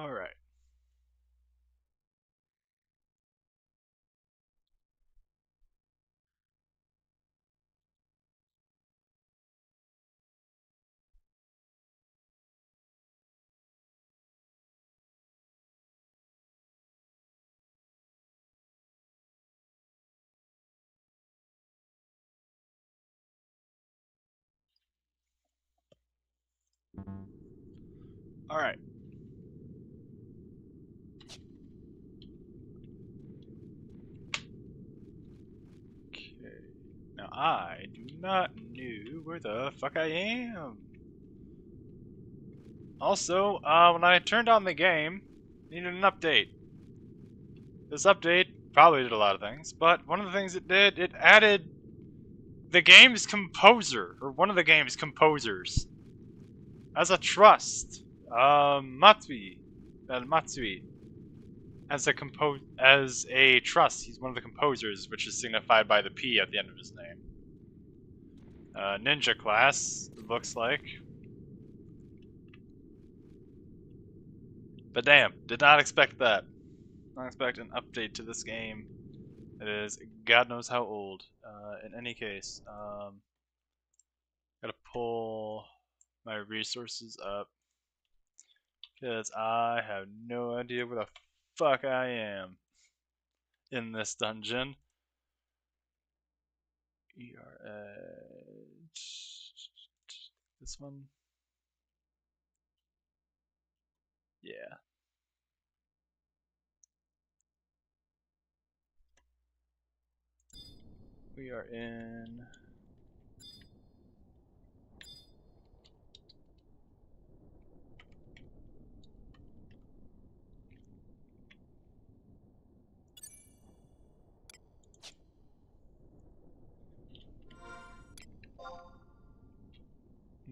Alright. Alright. Okay. Now I do not know where the fuck I am. Also, when I turned on the game, I needed an update. This update probably did a lot of things, but one of the things it did, it added the game's composer, or one of the game's composers, as a trust. Matsui, as a trust. He's one of the composers, which is signified by the P at the end of his name. Ninja class, it looks like. But damn, did not expect that. Not expect an update to this game. It is God knows how old. In any case, gotta pull my resources up because I have no idea where the fuck I am in this dungeon. We are at this one. Yeah. We are in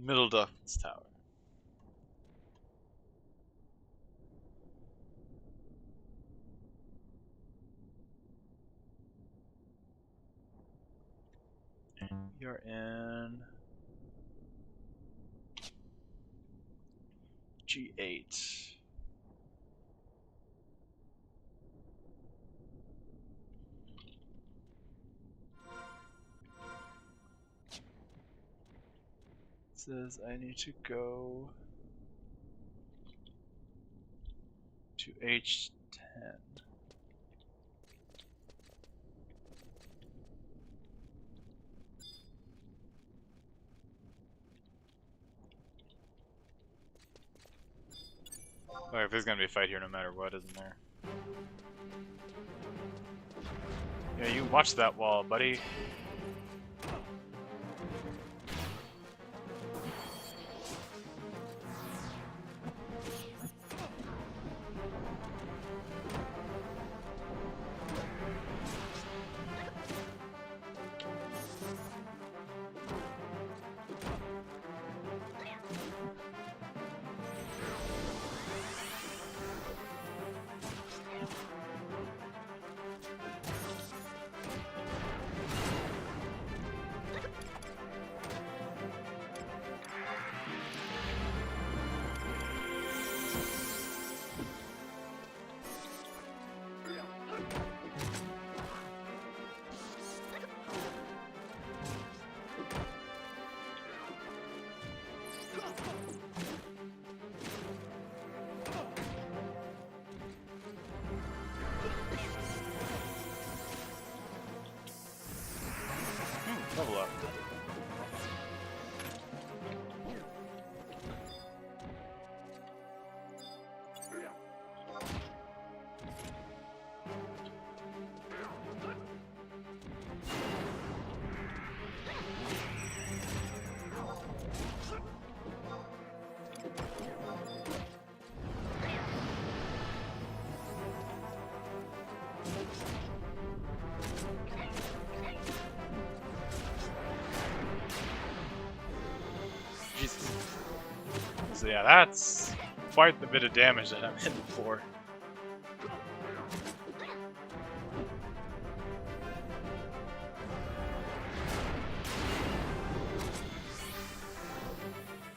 Middle Duff's Tower. We are in G8. It says I need to go to H10. Alright, there's gonna be a fight here no matter what, isn't there? Yeah, you watch that wall, buddy. Level up. Jesus. So yeah, that's quite the bit of damage that I'm hitting for.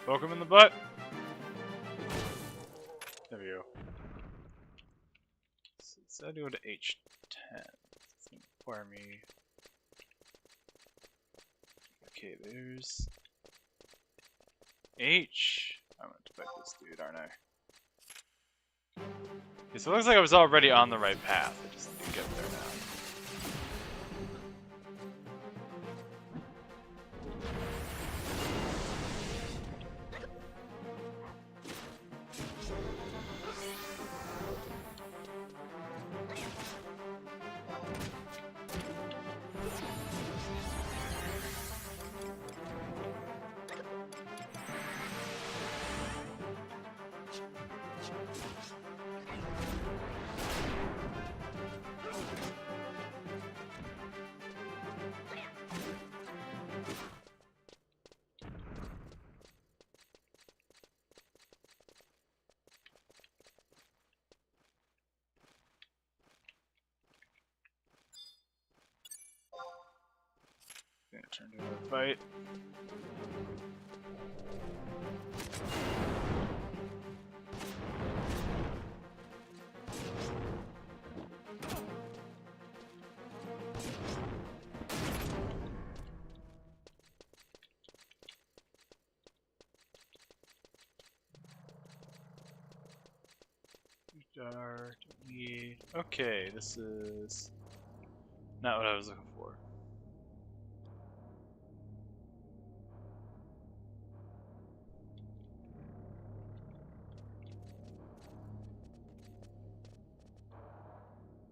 Poke him in the butt. There we go. So I do go to H10. It's gonna require me. Okay, there's H. I'm gonna fight this dude, aren't I? Okay, so it looks like I was already on the right path. I just need to get there now. Gonna turn to a fight. Okay, this is not what I was looking for.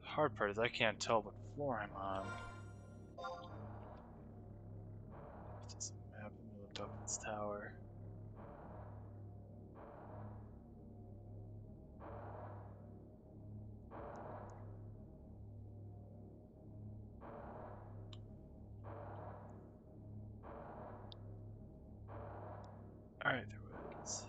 The hard part is I can't tell what floor I'm on. It's just a map and looked up its tower. Alright, there was.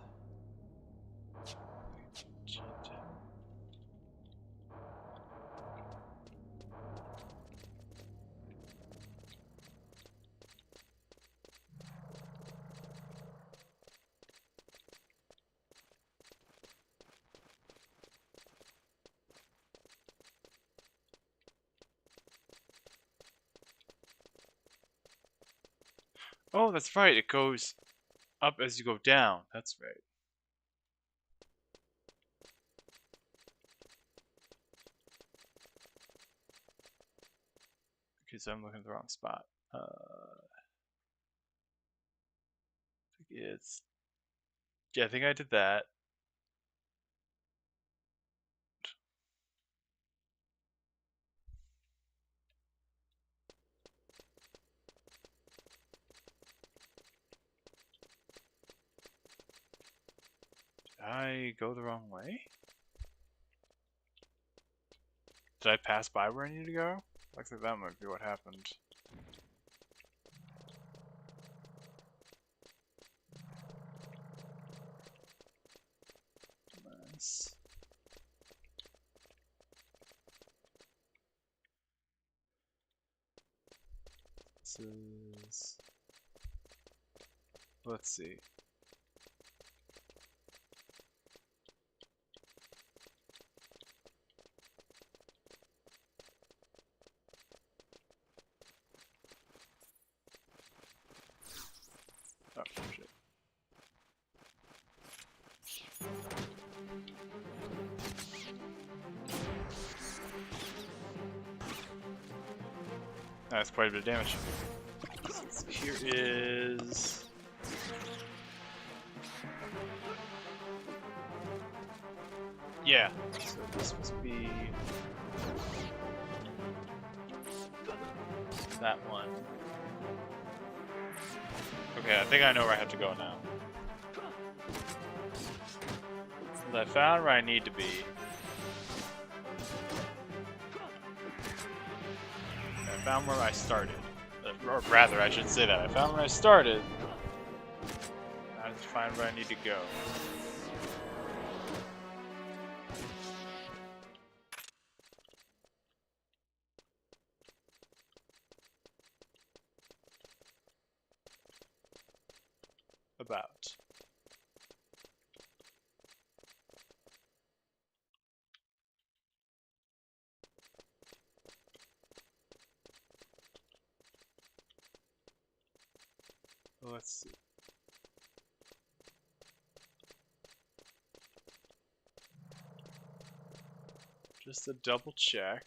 Oh, that's right, it goes up as you go down. That's right. Okay, so I'm looking at the wrong spot. I think it's. Yeah, I think I did that. Did I go the wrong way? Did I pass by where I need to go? Looks like that might be what happened. Nice. This is. Let's see. Oh, shit. That's quite a bit of damage. So here is. Yeah, so this must be that one. Okay, I think I know where I have to go now. I found where I need to be. I found where I started. Or rather, I should say that. I found where I started. I have to find where I need to go. About. let's see. Just to double check.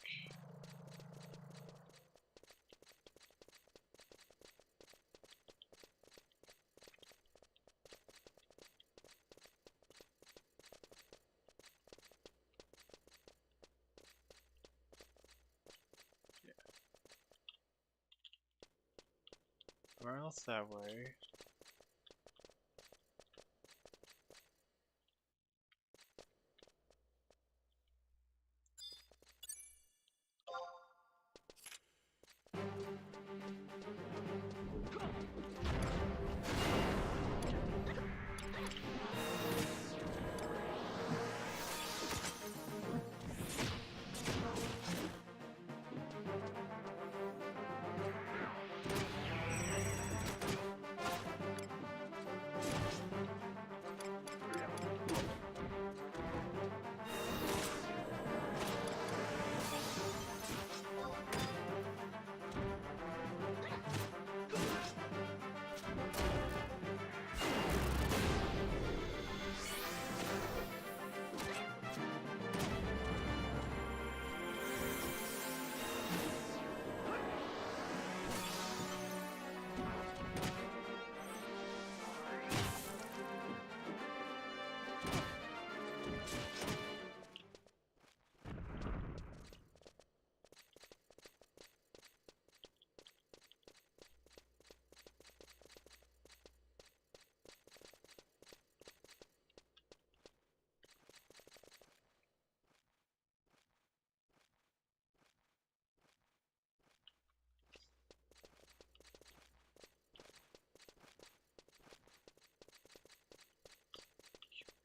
Where else that way?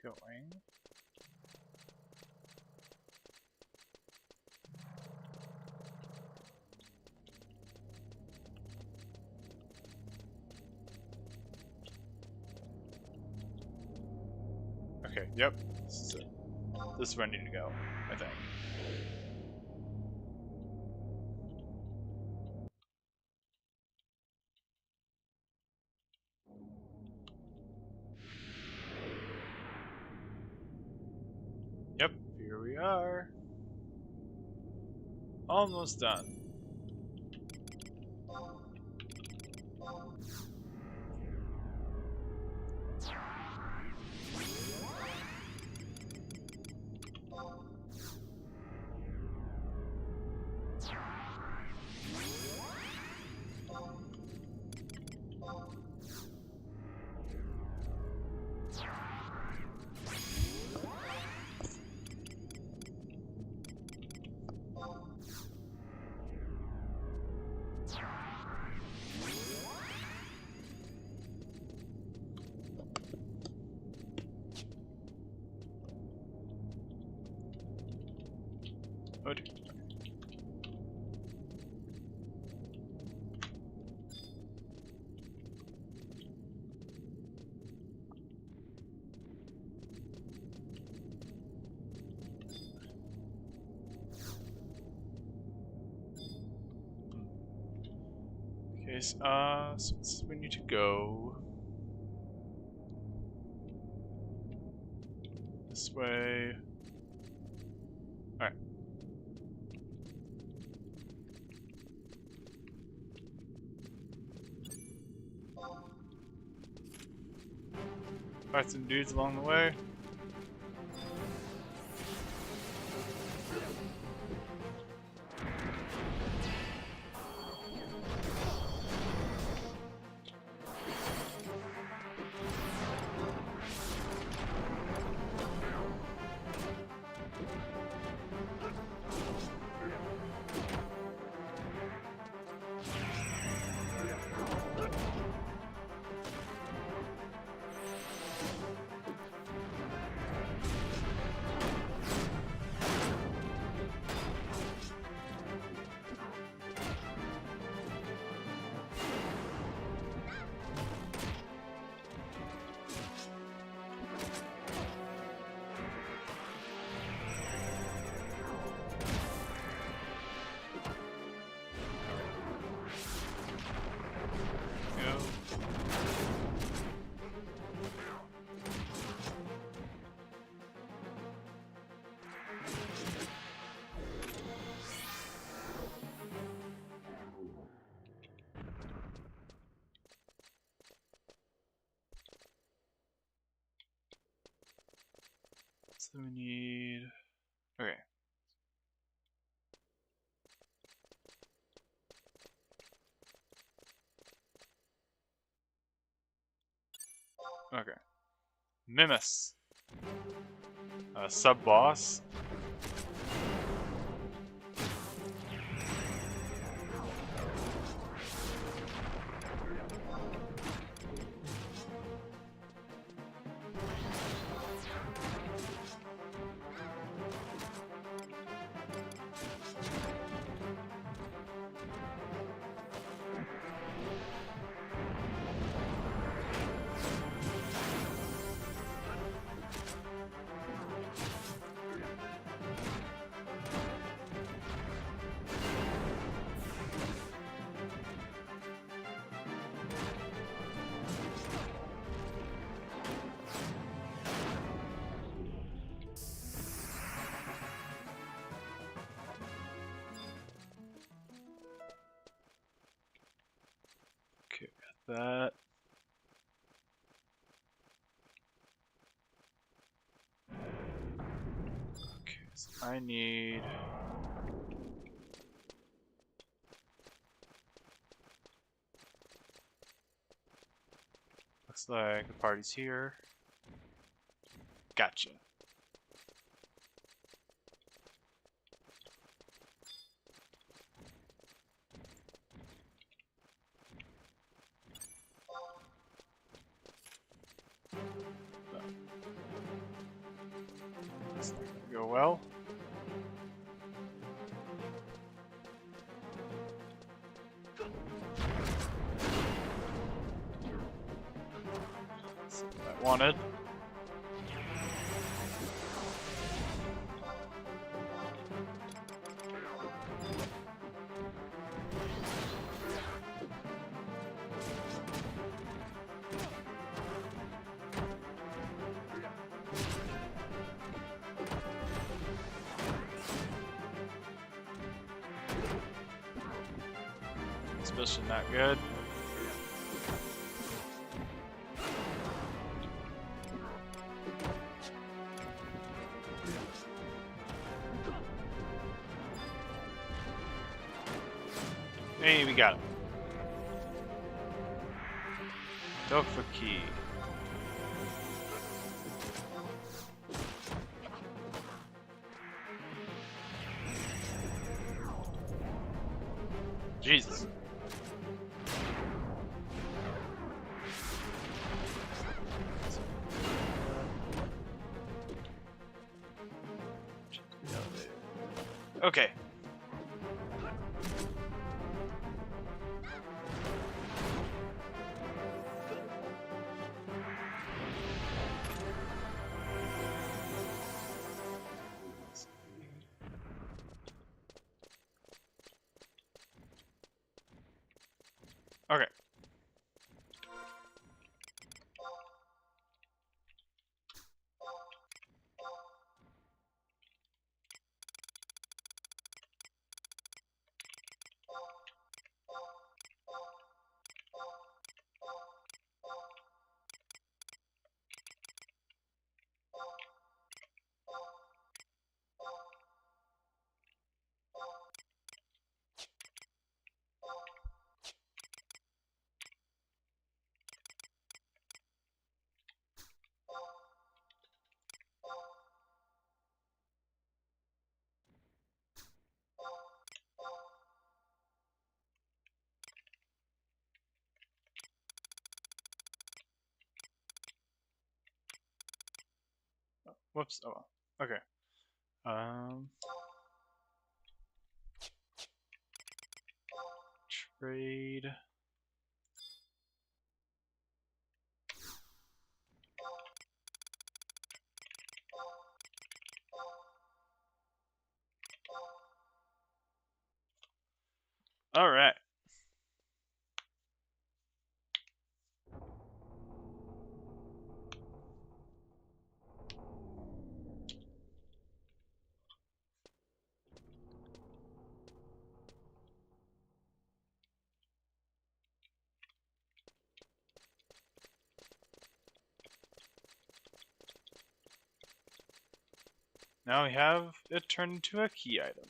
Going. Okay, yep. This is it. This is where I need to go, I think. Yep, here we are. Almost done. Oh dear. Okay, so we need to go this way. Alright. Fight some dudes along the way. So we need... Okay. Okay. Mimus. Sub-boss. Okay, got that. Okay, so I need... Looks like the party's here. Gotcha. That's not gonna go well. That's what I wanted. Especially not good. Hey, we got him. Dofaki. Jesus. Okay. Okay. Whoops. Oh, well. Okay. Trade. All right. Now we have it turned into a key item.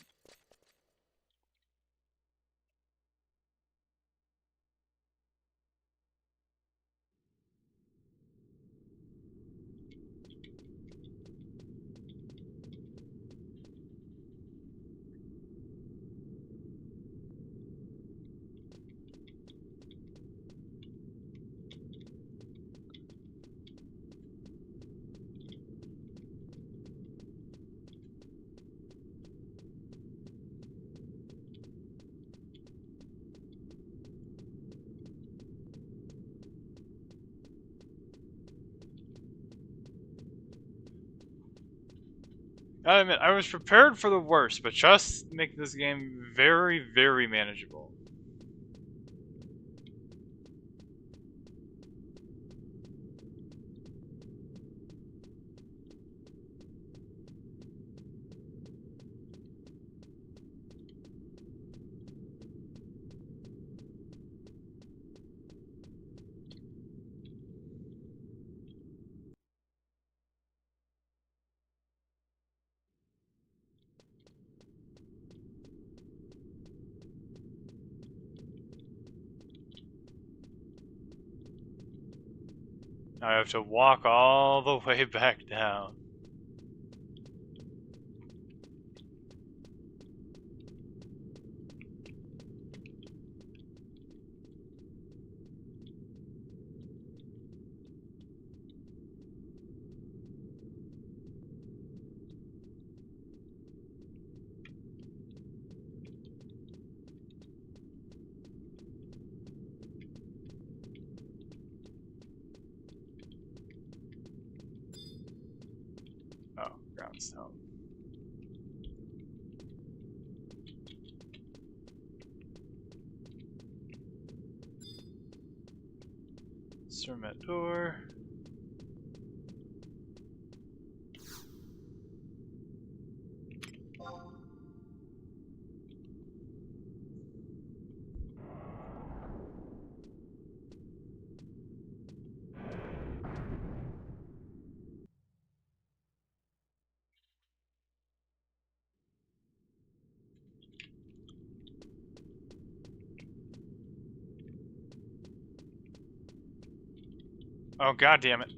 I admit, I was prepared for the worst, but just make this game very, very manageable. Now I have to walk all the way back down. Oh, groundstone. Instrument door. Oh, god damn it.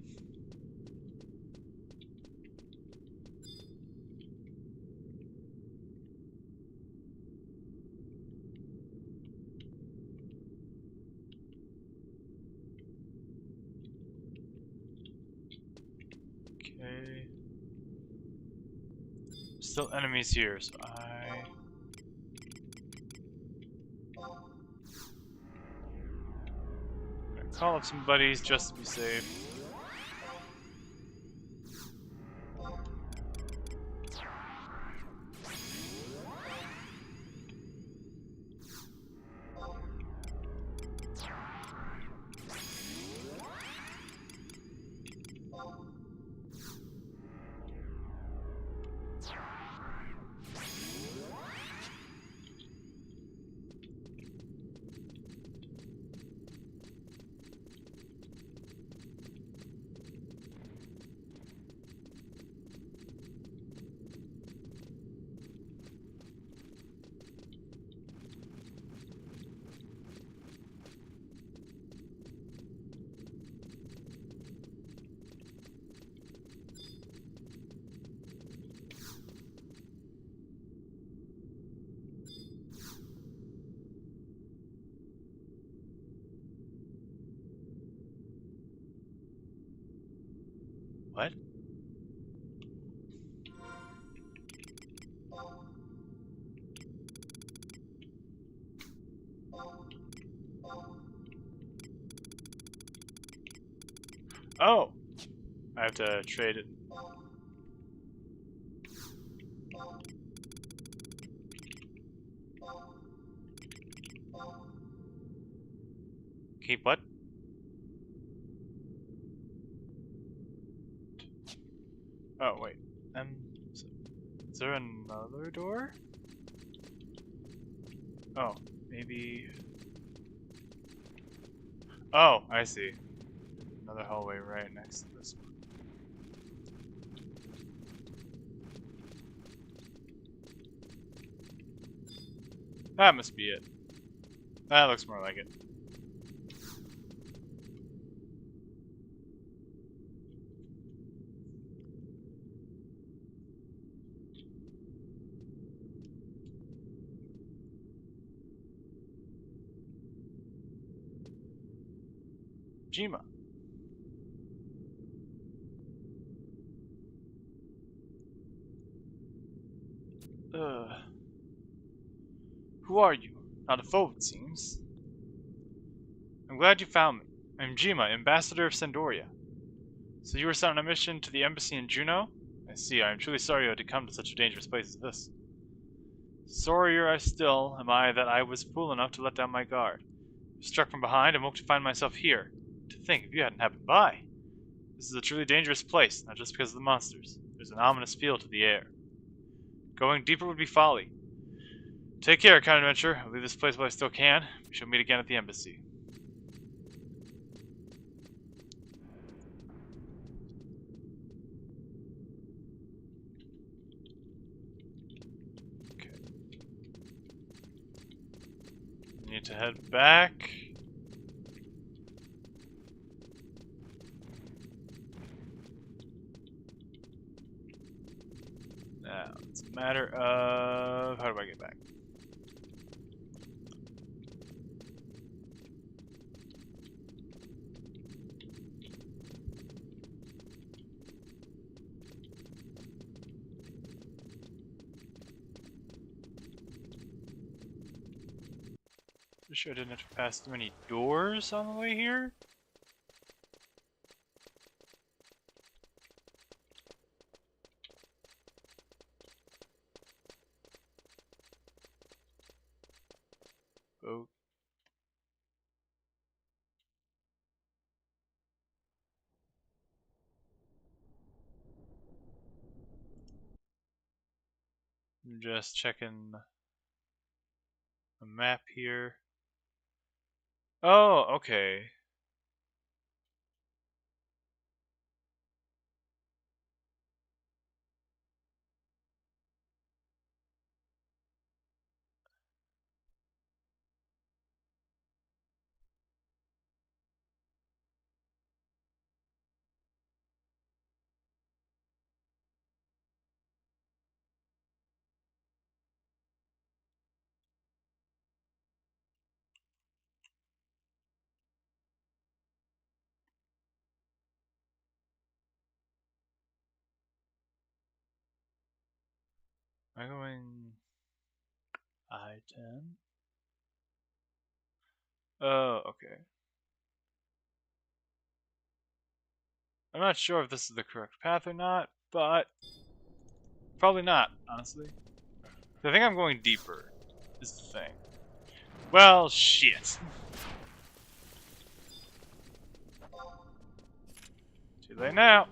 Okay. Still enemies here, so I... I'm gonna call up some buddies just to be safe. What? Oh! I have to trade it. Keep what? Oh, wait. Is there another door? Oh, maybe... Oh, I see. Another hallway right next to this one. That must be it. That looks more like it. Jima. Who are you? Not a foe, it seems. I'm glad you found me. I'm Jima, Ambassador of Sandoria. So you were sent on a mission to the embassy in Juneau? I see. I am truly sorry you had to come to such a dangerous place as this. Sorrier I still am I that I was fool enough to let down my guard. Struck from behind and woke to find myself here. To think, if you hadn't happened by. This is a truly dangerous place, not just because of the monsters. There's an ominous feel to the air. Going deeper would be folly. Take care, kind adventurer. I'll leave this place while I still can. We shall meet again at the embassy. Okay. Need to head back. Now, it's a matter of... how do I get back? Pretty sure I didn't have to pass through any doors on the way here. Oh. I'm just checking a map here. Oh, okay. Am I going I-10? Oh, okay. I'm not sure if this is the correct path or not, but probably not, honestly. I think I'm going deeper, is the thing. Well, shit. Too late now.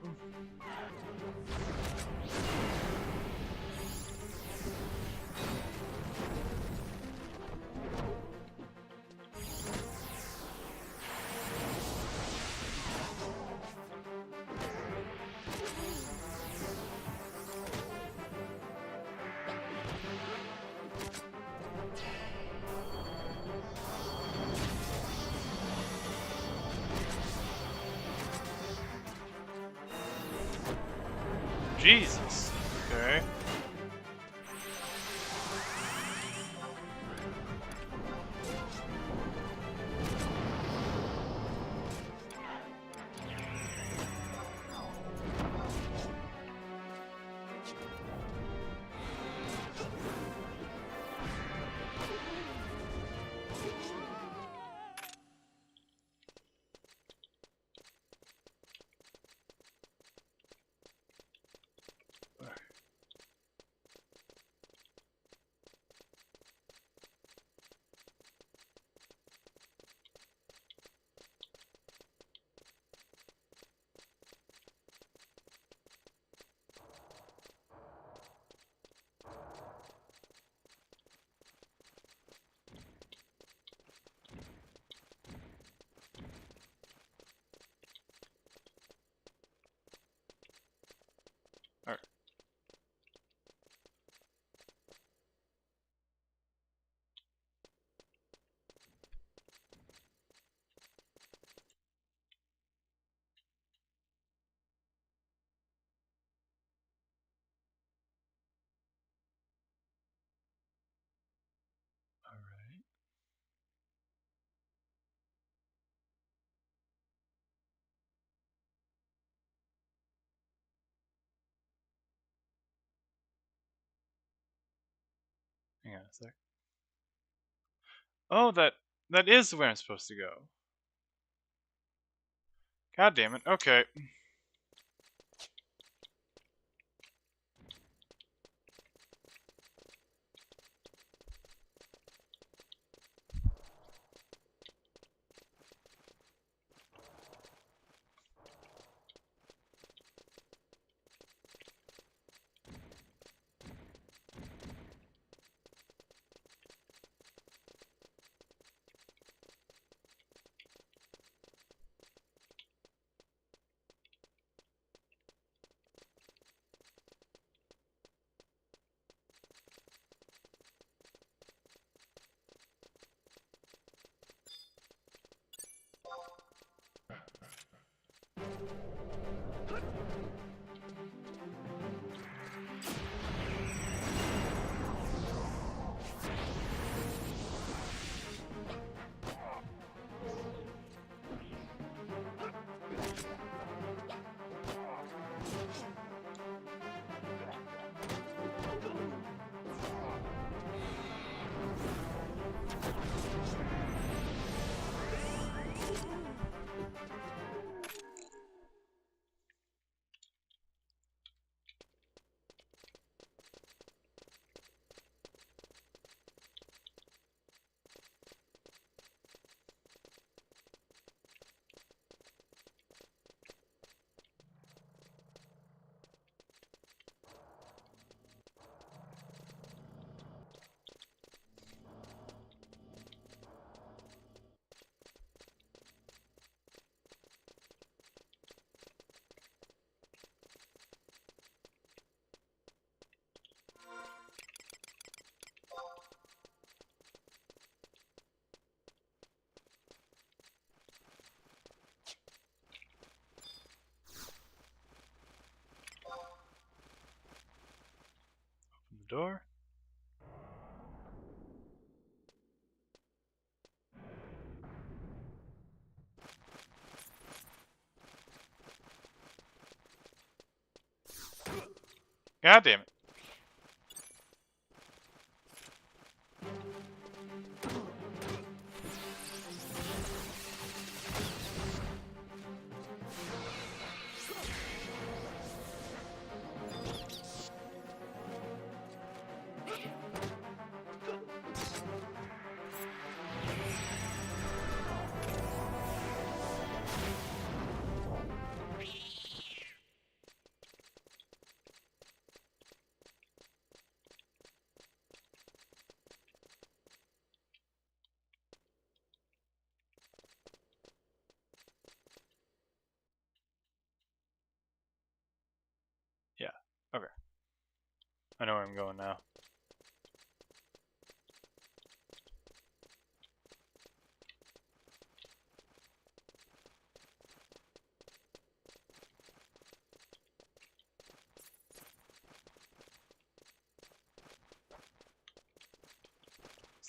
Jesus. Okay. on a sec. Oh, that is where I'm supposed to go. God damn it. Okay. Open the door. God damn it. Yeah. Okay. I know where I'm going now.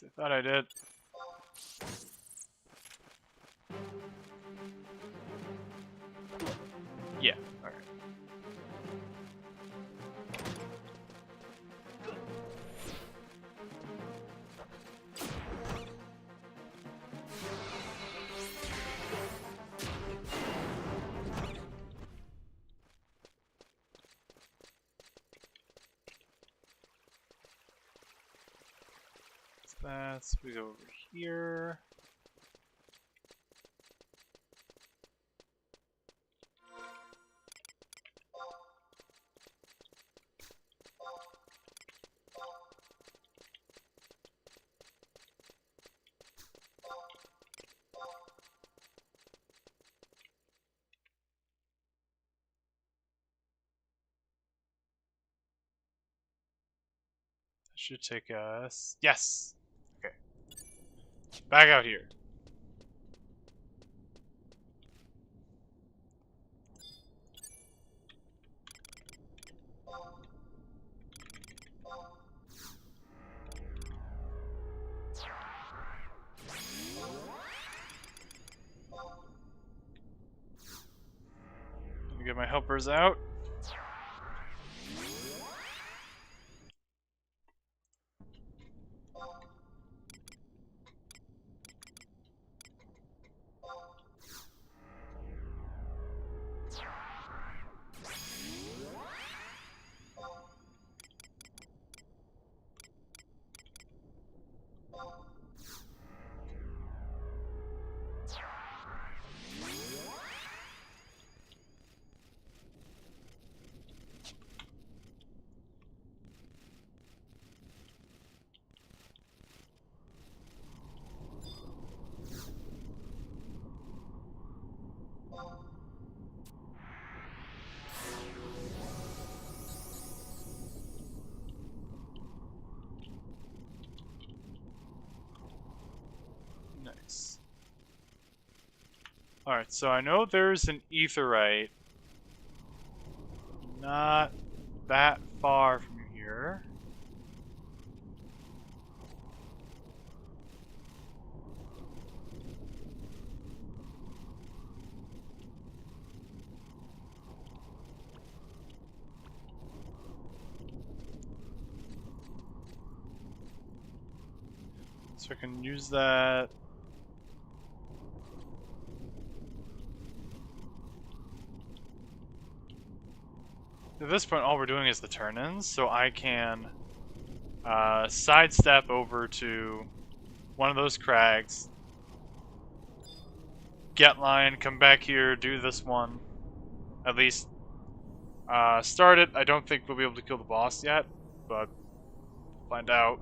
I thought I did. Yeah. Okay. That's we go over here. That should take us. Yes. Okay. Back out here. Let me get my helpers out. Alright, so I know there's an aetheryte not that far from here. So I can use that. At this point, all we're doing is the turn-ins, so I can sidestep over to one of those crags, get line, come back here, do this one. At least start it. I don't think we'll be able to kill the boss yet, but find out.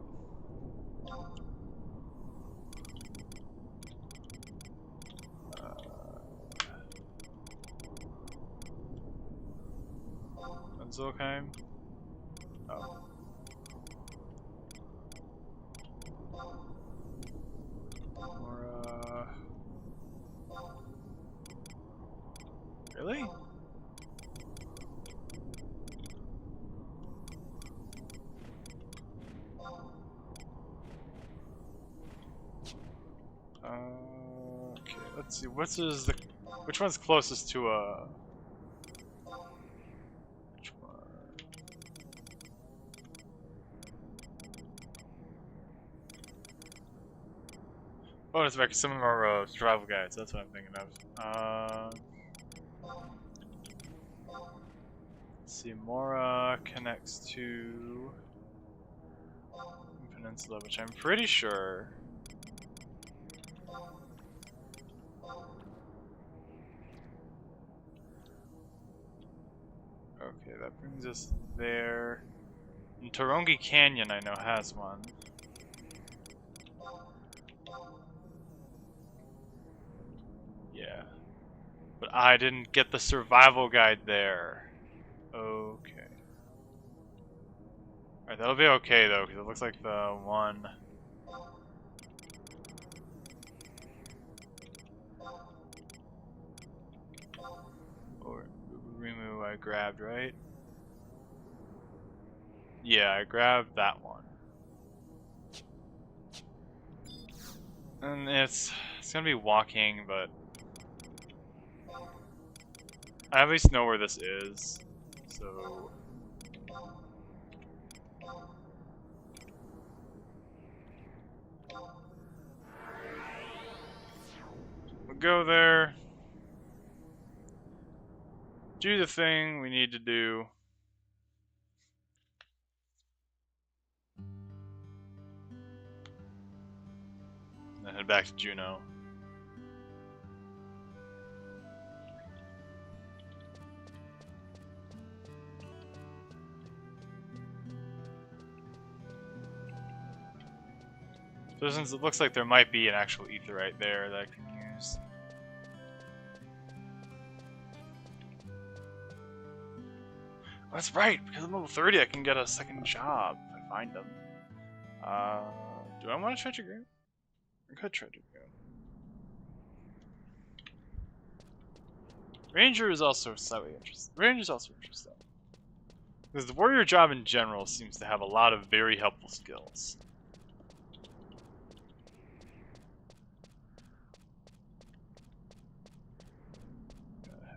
Zilkheim. Oh. Or, really? Okay, let's see. Which one's closest to a? Which one? Oh, it's back. Some of them are survival guides. That's what I'm thinking of. Let's see. Mora connects to Peninsula, which I'm pretty sure. Okay, that brings us there. And Torongi Canyon, I know, has one. Yeah. But I didn't get the survival guide there. Okay. Alright, that'll be okay, though, because it looks like the one... Or Rimu I grabbed, right? Yeah, I grabbed that one. And it's gonna be walking, but I at least know where this is, so we'll go there, do the thing we need to do. And head back to Juneau. So since it looks like there might be an actual aetheryte there that I can use. Oh, that's right, because I'm level 30 I can get a second job if I find them. Do I want to try to go? I could try to go. Ranger is also slightly interesting. Ranger is also interesting. Because the warrior job in general seems to have a lot of very helpful skills.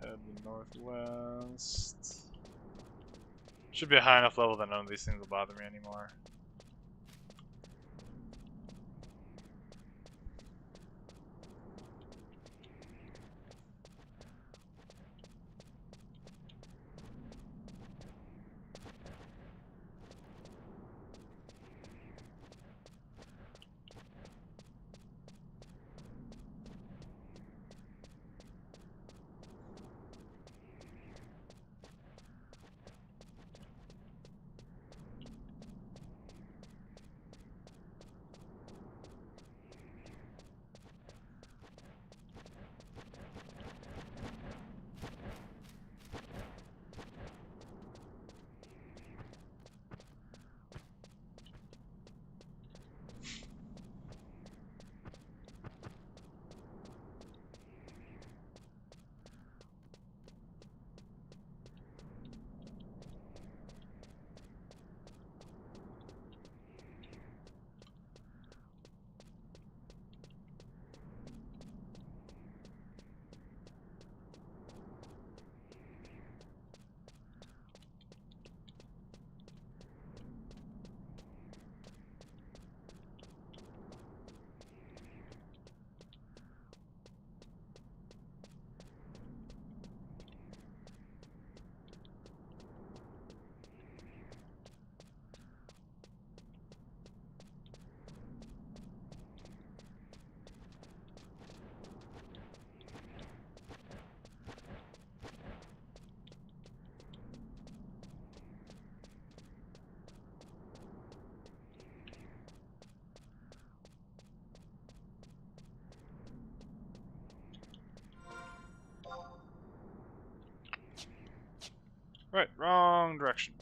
Head to the northwest. Should be a high enough level that none of these things will bother me anymore. Right, wrong direction.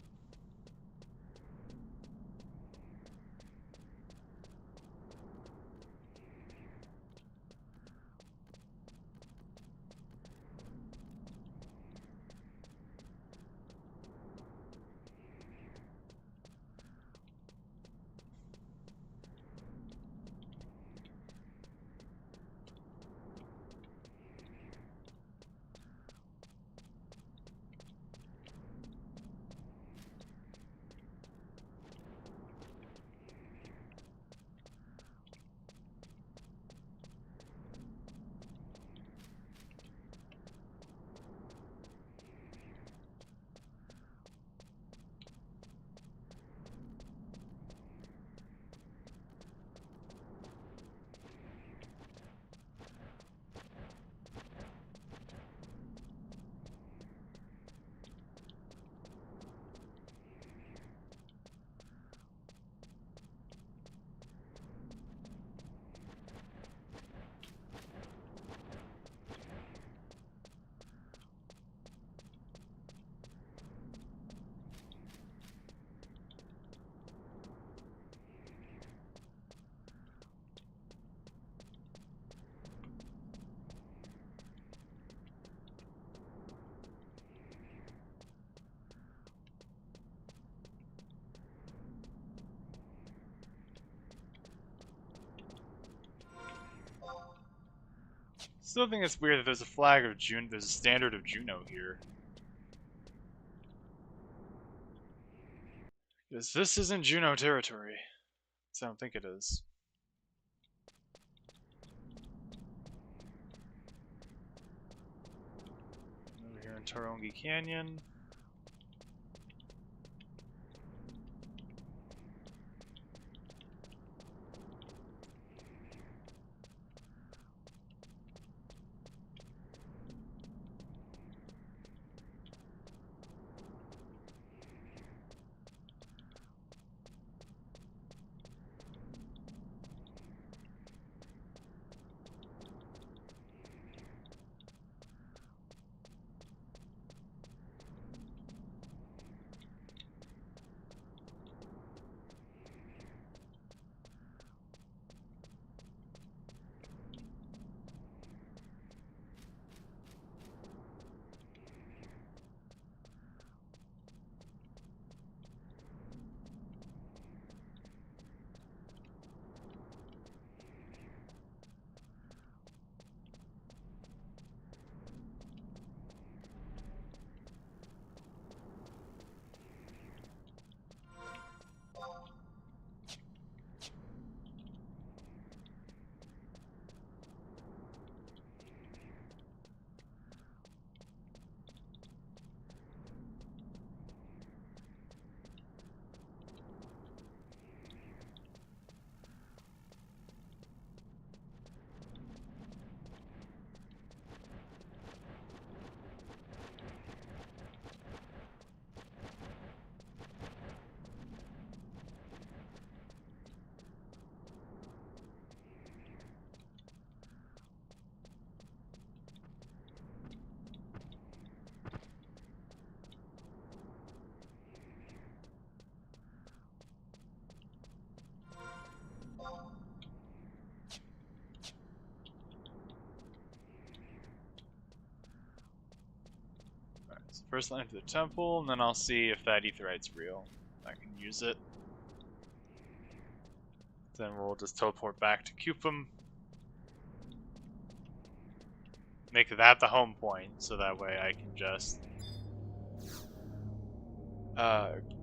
Still think it's weird that there's a flag of there's a standard of Juno here. Because this isn't Juno territory. So I don't think it is. Over here in Tarongi Canyon. Alright, so first line to the temple, and then I'll see if that aetherite's real. I can use it. Then we'll just teleport back to Cupum. Make that the home point, so that way I can just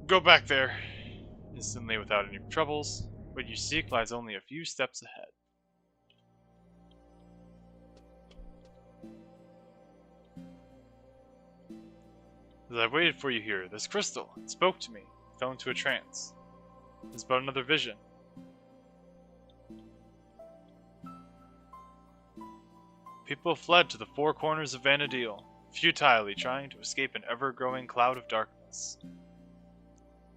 go back there instantly without any troubles. What you seek lies only a few steps ahead. As I waited for you here, this crystal, it spoke to me, fell into a trance. It is but another vision. People fled to the four corners of Vana'Diel, futilely trying to escape an ever-growing cloud of darkness.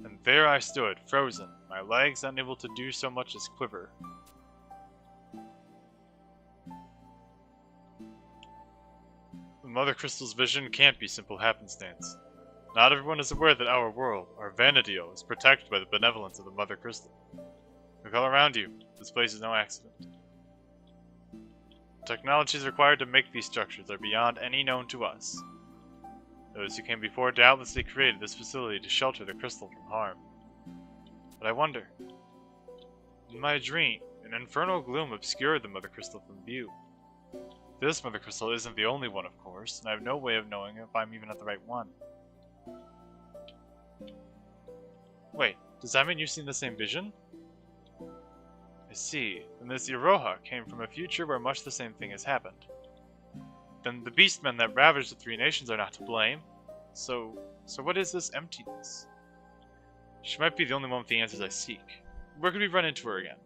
And there I stood, frozen, my legs unable to do so much as quiver. The Mother Crystal's vision can't be simple happenstance. Not everyone is aware that our world, our Vana'Diel, is protected by the benevolence of the Mother Crystal. Look all around you. This place is no accident. The technologies required to make these structures are beyond any known to us. Those who came before doubtlessly created this facility to shelter the crystal from harm. But I wonder. In my dream, an infernal gloom obscured the Mother Crystal from view. This Mother Crystal isn't the only one, of course, and I have no way of knowing if I'm even at the right one. Wait, does that mean you've seen the same vision? I see. Then this Iroha came from a future where much the same thing has happened. Then the beastmen that ravaged the three nations are not to blame. So what is this emptiness? She might be the only one with the answers I seek. Where could we run into her again?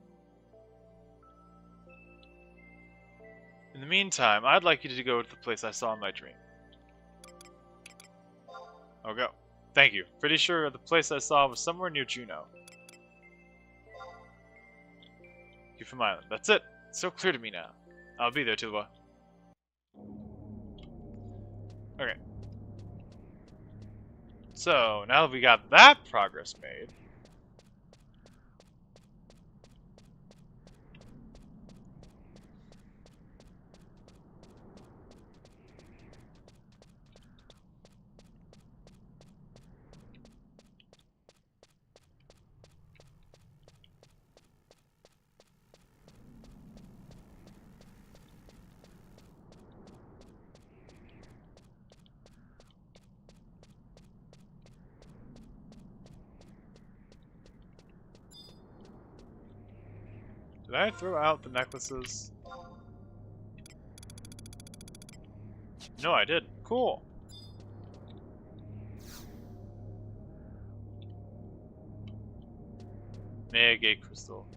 In the meantime, I'd like you to go to the place I saw in my dream. I'll go. Thank you. Pretty sure the place I saw was somewhere near Juno. From Island. That's it. It's so clear to me now. I'll be there, Tilwa. Okay. So, now that we got that progress made, did I throw out the necklaces? No, I did. Cool. Mega Gate Crystal.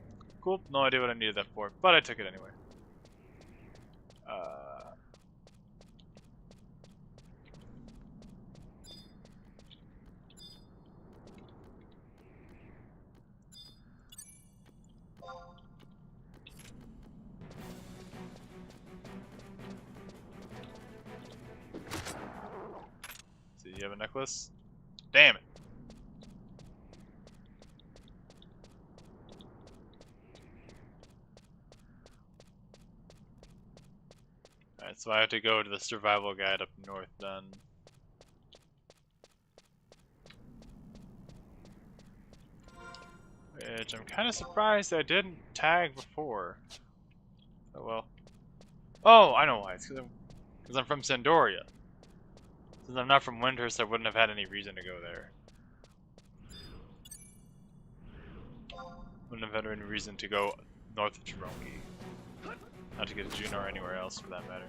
Cool. No idea what I needed that for, but I took it anyway. So you have a necklace? Damn it. Alright, so I have to go to the survival guide up north then. Which I'm kind of surprised I didn't tag before. Oh well. Oh, I know why. It's because I'm from Sandoria. Since I'm not from Windhurst, I wouldn't have had any reason to go there. Wouldn't have had any reason to go north of Chirongi. Not to get to Juno or anywhere else for that matter.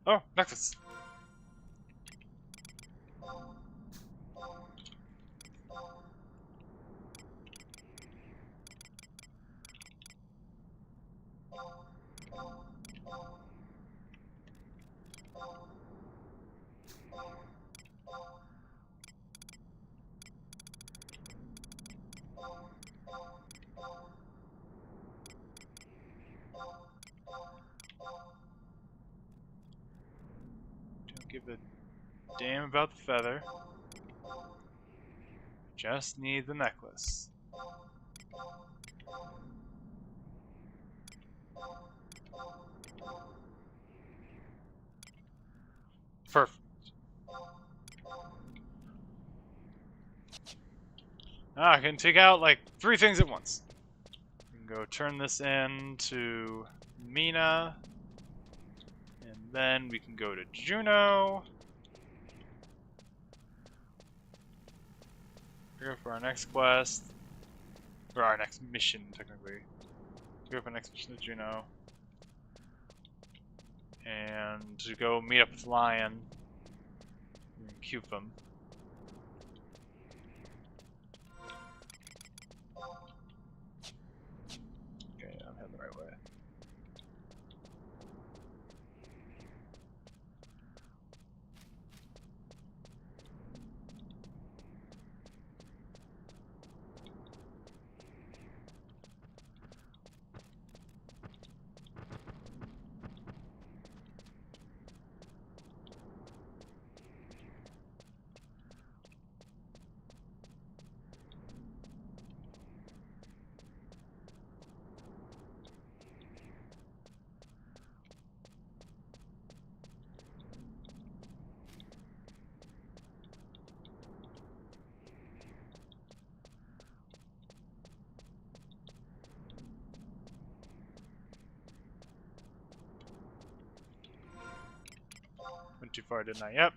Oh, necklace! Don't give a damn about the feather. Just need the necklace. Perfect. Now I can take out like 3 things at once. We can go turn this into Mina. And then we can go to Juno. Go for our next quest. Or our next mission, technically. Go for our next mission to Juno. And to go meet up with Lion. And cube them. Okay, I'm heading the right way. went too far, didn't I? Yep.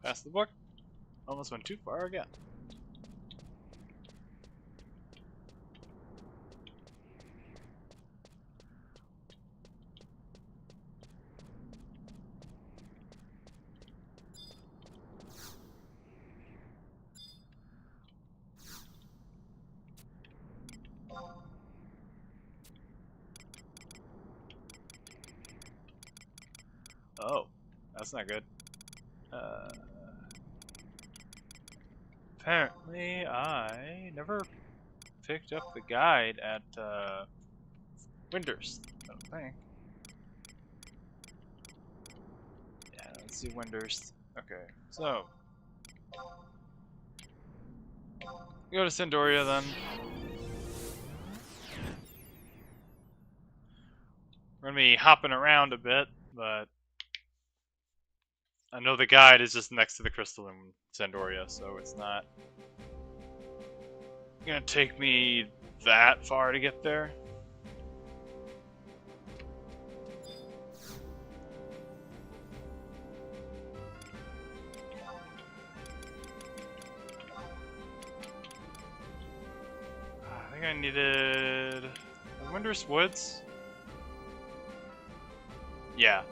Pass the book. Almost went too far again. Oh, that's not good. Apparently, I never picked up the guide at Winders. I don't think. Yeah, let's see Winders. Okay, so go to Sandoria then. We're gonna be hopping around a bit, but I know the guide is just next to the crystal in Sandoria, so it's not gonna take me that far to get there. I think I needed the Windrous Woods. Yeah.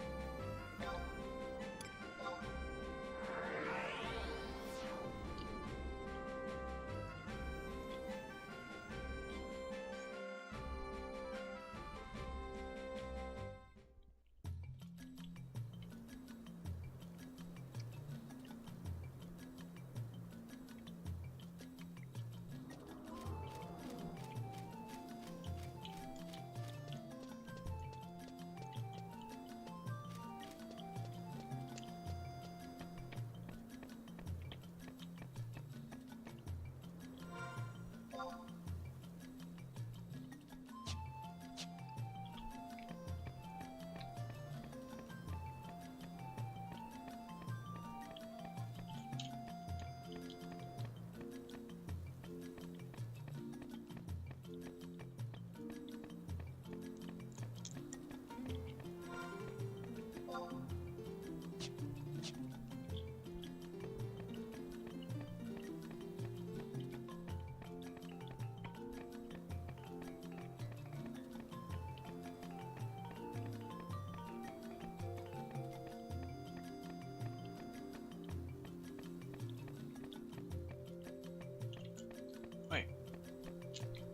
Wait.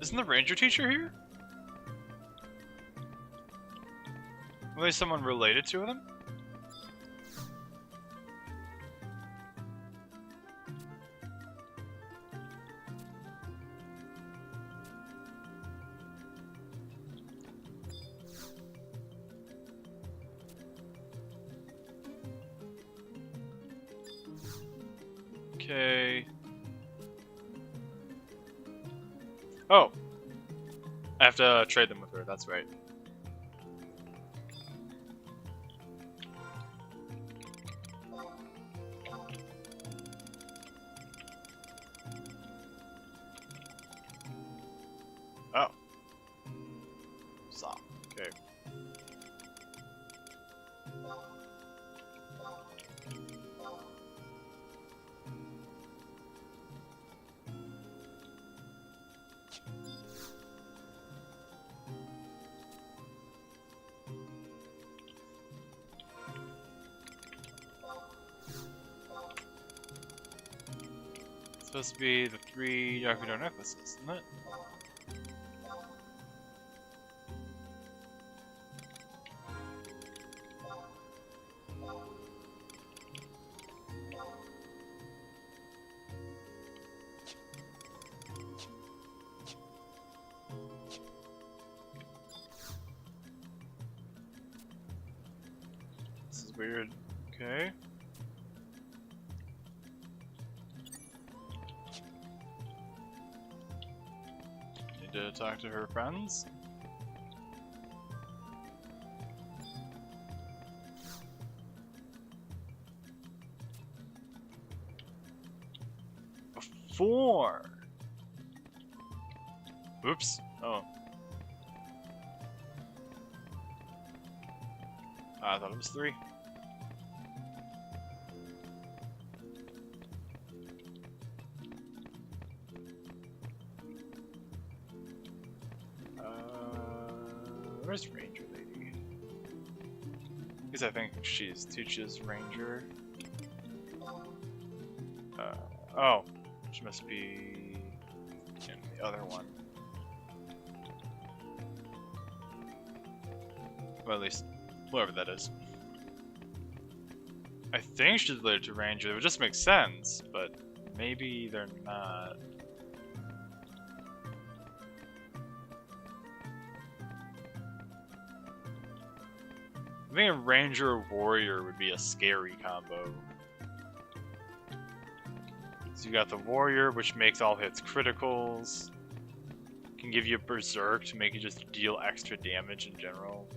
Isn't the ranger teacher here? At least someone related to them? Okay. Oh. I have to trade them with her, that's right. Supposed to be the 3 Yakudo necklaces, isn't it? This is weird. Okay. To talk to her friends. A 4. Oops. Oh. I thought it was 3. Where's Ranger Lady? Because I think she's Tucha's Ranger. Oh, she must be in the other one. Well, at least whoever that is. I think she's related to Ranger. It would just make sense, but maybe they're not. I think a Ranger or Warrior would be a scary combo. So you got the Warrior, which makes all hits criticals. Can give you a Berserk to make you just deal extra damage in general.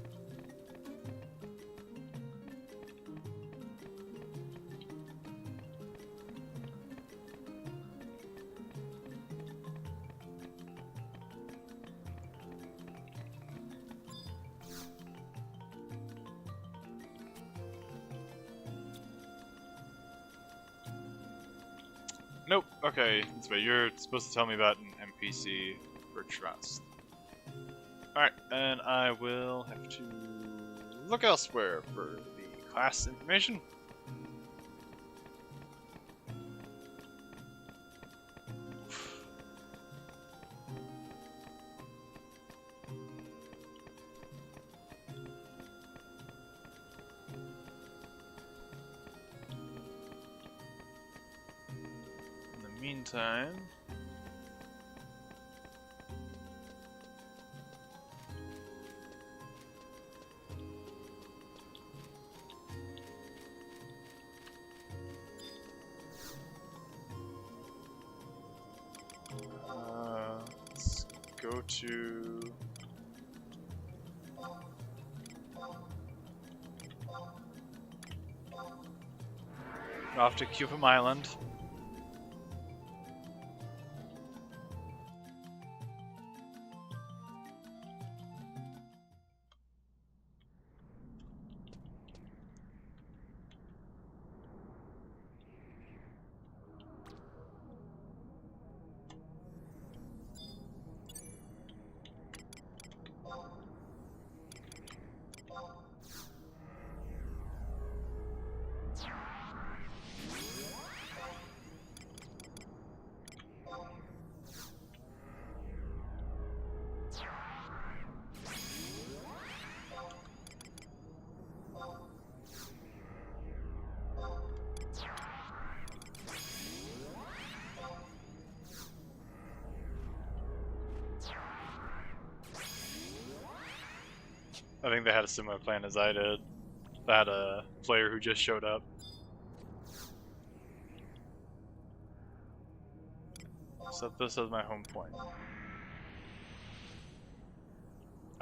Nope. Okay, that's right. You're supposed to tell me about an NPC for trust. Alright, and I will have to look elsewhere for the class information. Meantime, let's go to off to Cupim Island. I think they had a similar plan as I did. They had a player who just showed up. Set this as my home point.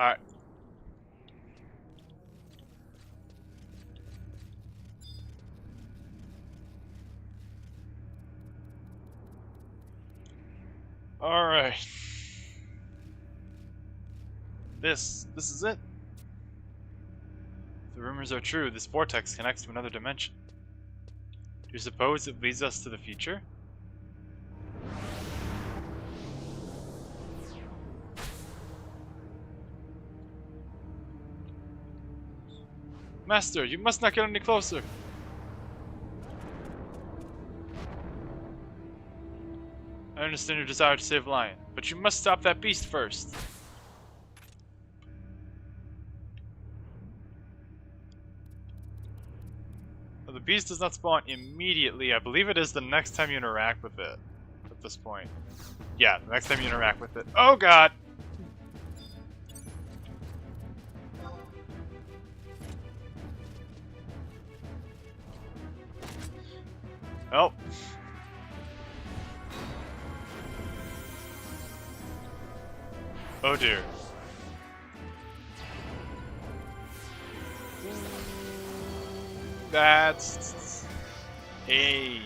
Alright. Alright. This is it. The The rumors are true. This vortex connects to another dimension. Do you suppose it leads us to the future? Master, you must not get any closer. I understand your desire to save Lion, but you must stop that beast first. Well, the beast does not spawn immediately. I believe it is the next time you interact with it. At this point. Yeah, the next time you interact with it. Oh god! Oh. Oh dear. That's pain.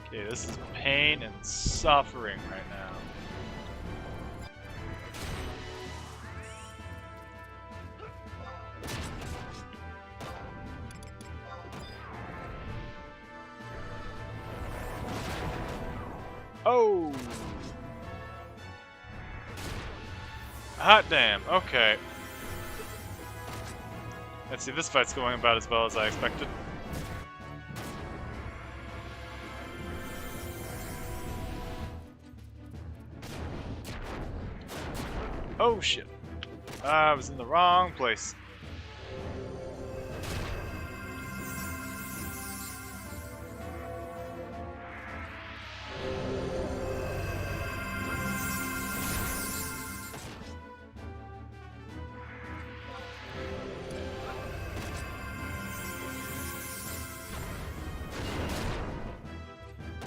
Okay, this is pain and suffering right now. Oh! Hot damn, okay. Let's see, this fight's going about as well as I expected. Oh shit. I was in the wrong place.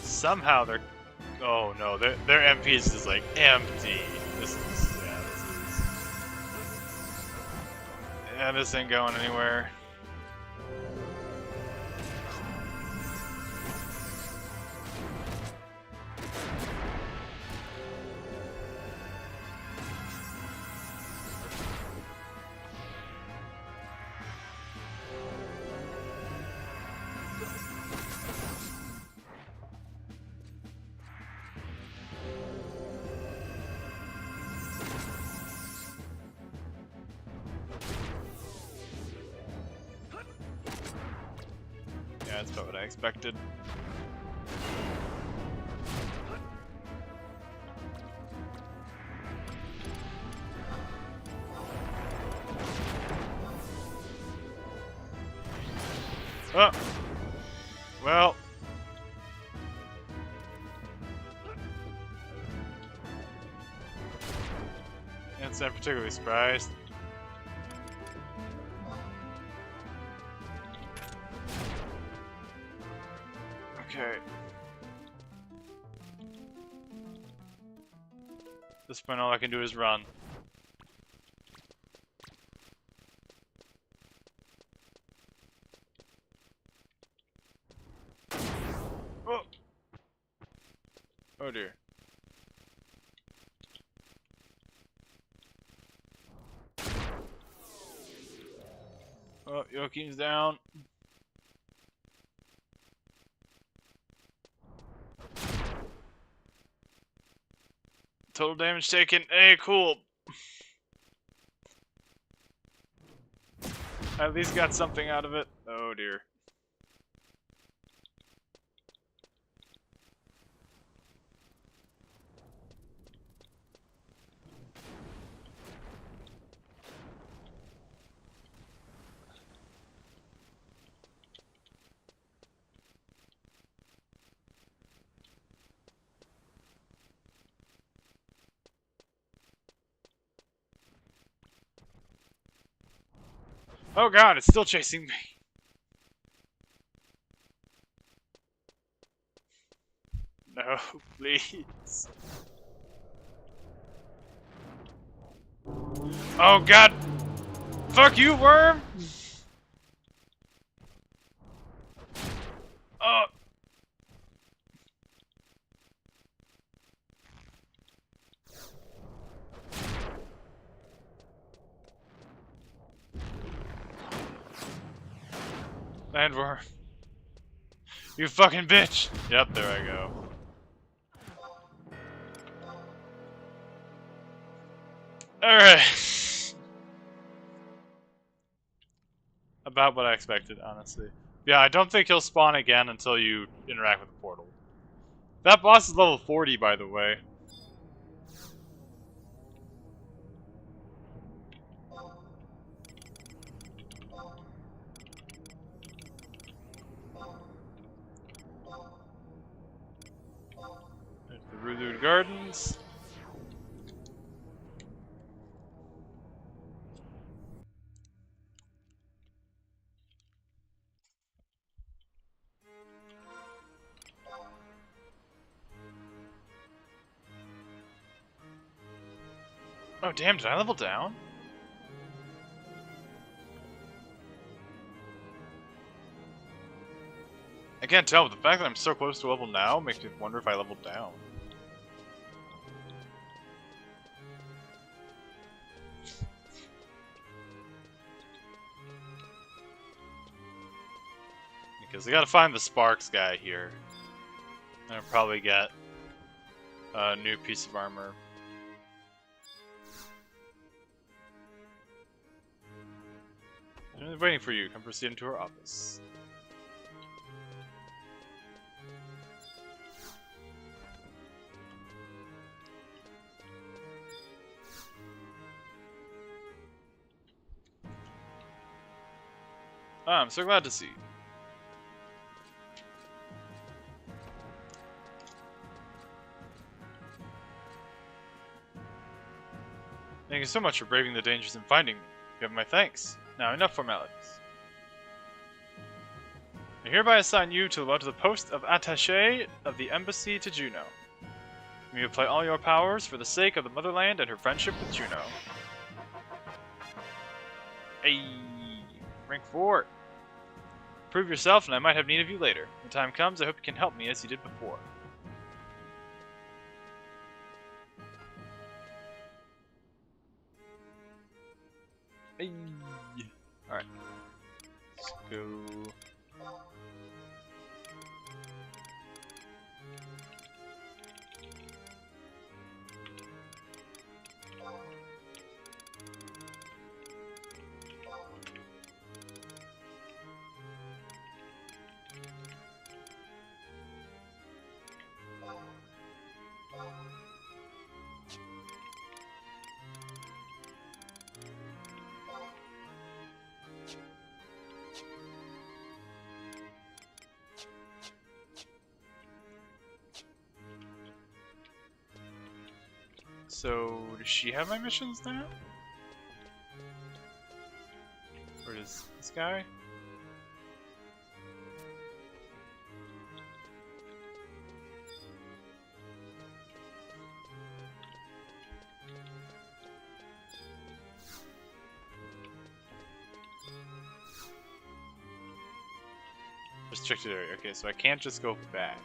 Somehow they're... Oh no, their MP is just like empty. This is... Yeah, this ain't going anywhere. Yeah, that's about what I expected. Oh! Well... It's not particularly surprised. Okay. At this point, all I can do is run. Oh! Oh dear. Oh, Joachim's down. Total damage taken. Hey, cool. I at least got something out of it. Oh dear. Oh god, it's still chasing me. No, please. Oh god! Fuck you, worm! Oh! Landworm. You fucking bitch! Yep, there I go. Alright. About what I expected, honestly. Yeah, I don't think he'll spawn again until you interact with the portal. That boss is level 40, by the way. There's the Rudud Gardens. Oh damn, did I level down? I can't tell, but the fact that I'm so close to level now makes me wonder if I leveled down. Because I gotta find the Sparks guy here. And I'll probably get a new piece of armor. I'm waiting for you. Come proceed into our office. Ah, I'm so glad to see you. Thank you so much for braving the dangers and finding me. You have my thanks. Now enough formalities. I hereby assign you to the post of attaché of the embassy to Juno. May you apply all your powers for the sake of the motherland and her friendship with Juno. Hey, rank 4. Prove yourself and I might have need of you later. When the time comes, I hope you can help me as you did before. Hey. Alright. Let's go. So, does she have my missions now? Or does this guy? Restricted area. Okay, so I can't just go back.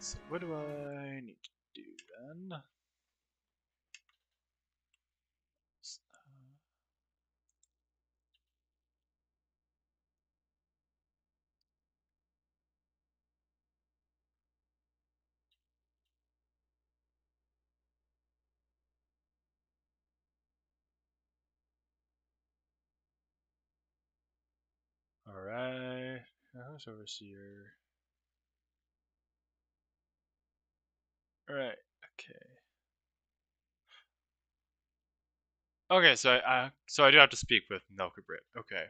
So what do I need to do then? Alright. House overseer. Alright, okay. Okay, so I do have to speak with Nelkabrit. Okay.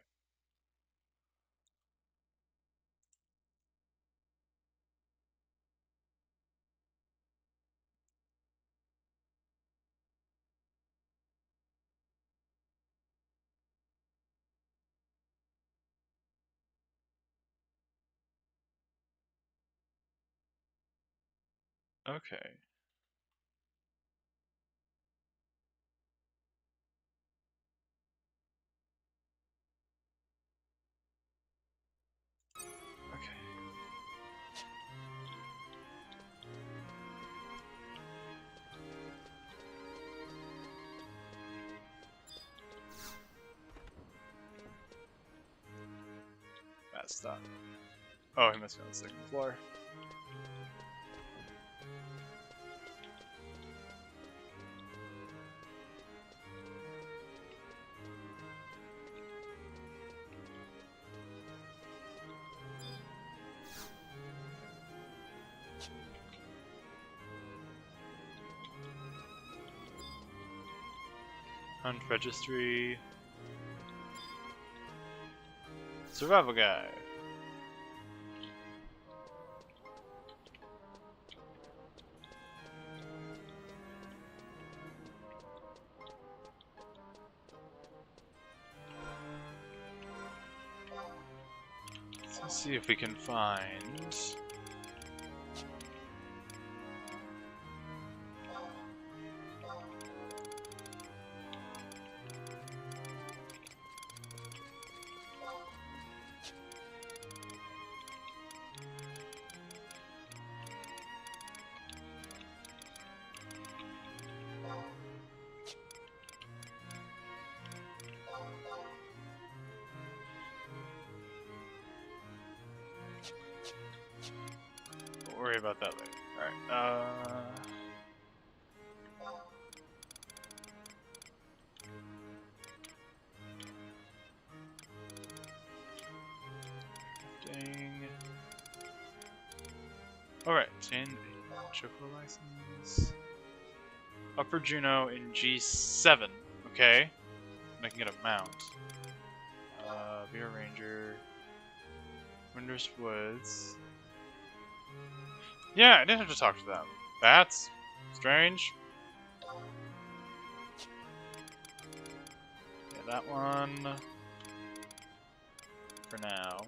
Okay. Okay. messed up. Oh, he must be on the second floor. Hunt registry. Survival guide. Let's see if we can find. We'll worry about that later. Alright, dang. Alright, in Choco license. Upper Juno in G7. Okay. And I can get a mount. Beer Ranger. Winders Woods. Yeah, I didn't have to talk to them. That's strange. Yeah, that one. For now.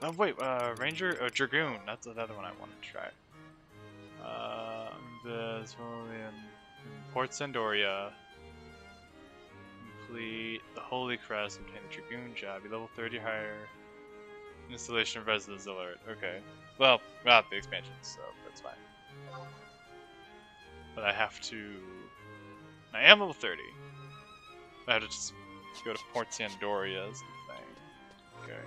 Oh, wait, Ranger? Oh, Dragoon. That's another one I wanted to try. This will be in Port Sandoria. Complete the Holy Crest, obtain the Dragoon job. Be level 30 higher. Installation of Residence Alert. Okay. Well, not the expansion, so that's fine. But I have to. I am level 30. I have to just go to Port Sandoria as the thing. Okay.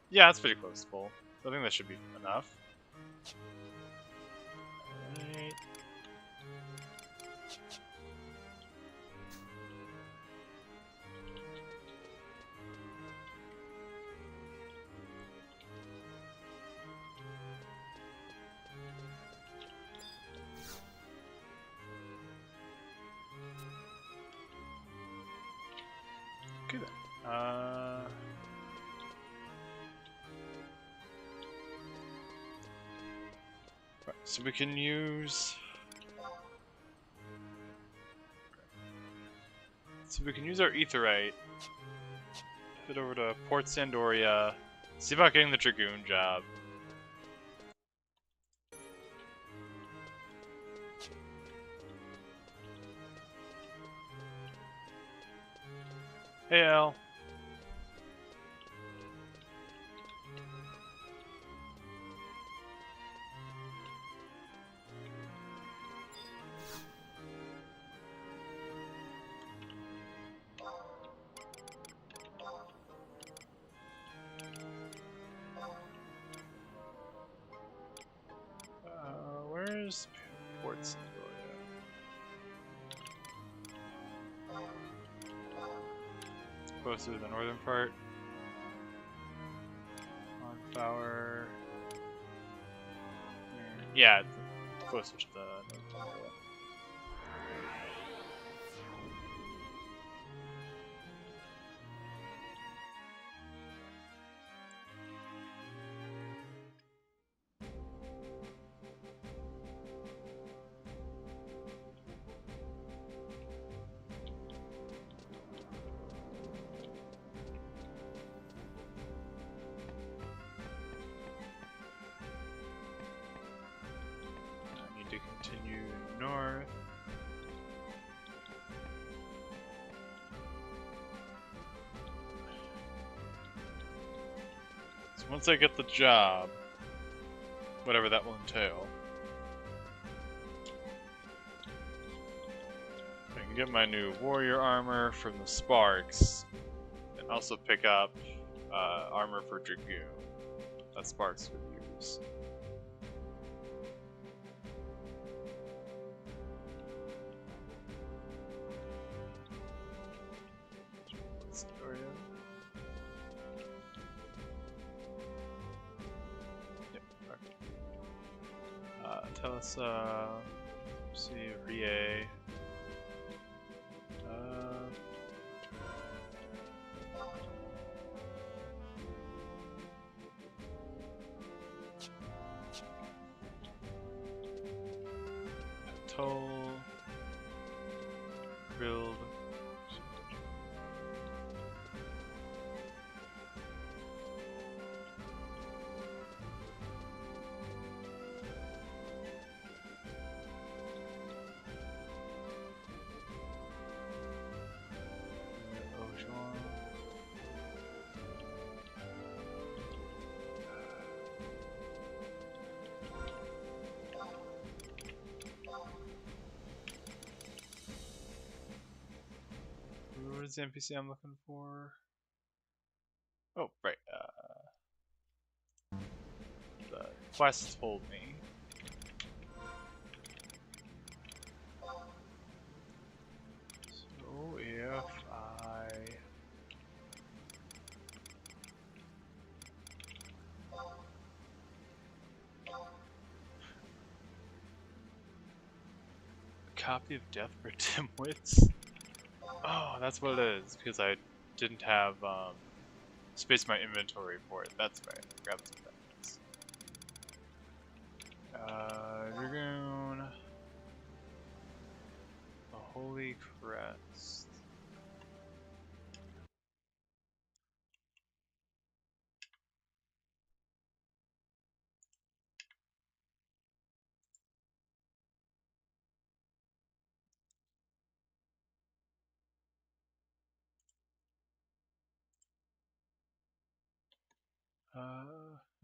Yeah, it's pretty close to full. So I think that should be enough. Alright. Okay then. Right, so we can use. So we can use our Aetheryte. Head over to Port Sandoria. See about getting the Dragoon job. Hey, Al. Where's Port Sandoria? It's closer to the northern part. On power. Yeah, it's closer to the North Pole. I need to continue north. So once I get the job, whatever that will entail, I can get my new warrior armor from the Sparks, and also pick up armor for Dragoon that Sparks would use. Tell us, see, Rie. Toll. Grilled. What is the NPC I'm looking for? Oh, right. The quest told me. So if I copy of Death for Dimwits? Oh, that's what it is, because I didn't have space in my inventory for it. That's right. I grabbed some things. Dragoon. The Holy Crest.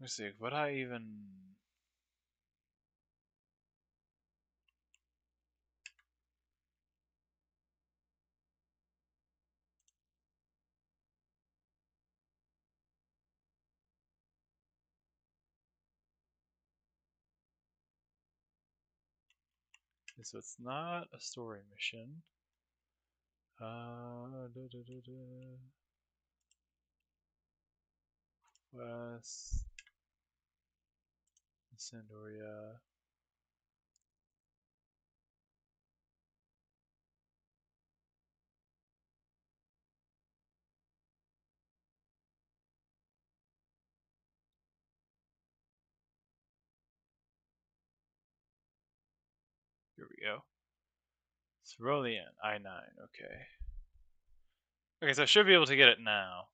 Let me see. Would I even? So it's not a story mission. West Sandoria. Here we go. Cerulean, I-9, okay. Okay, so I should be able to get it now.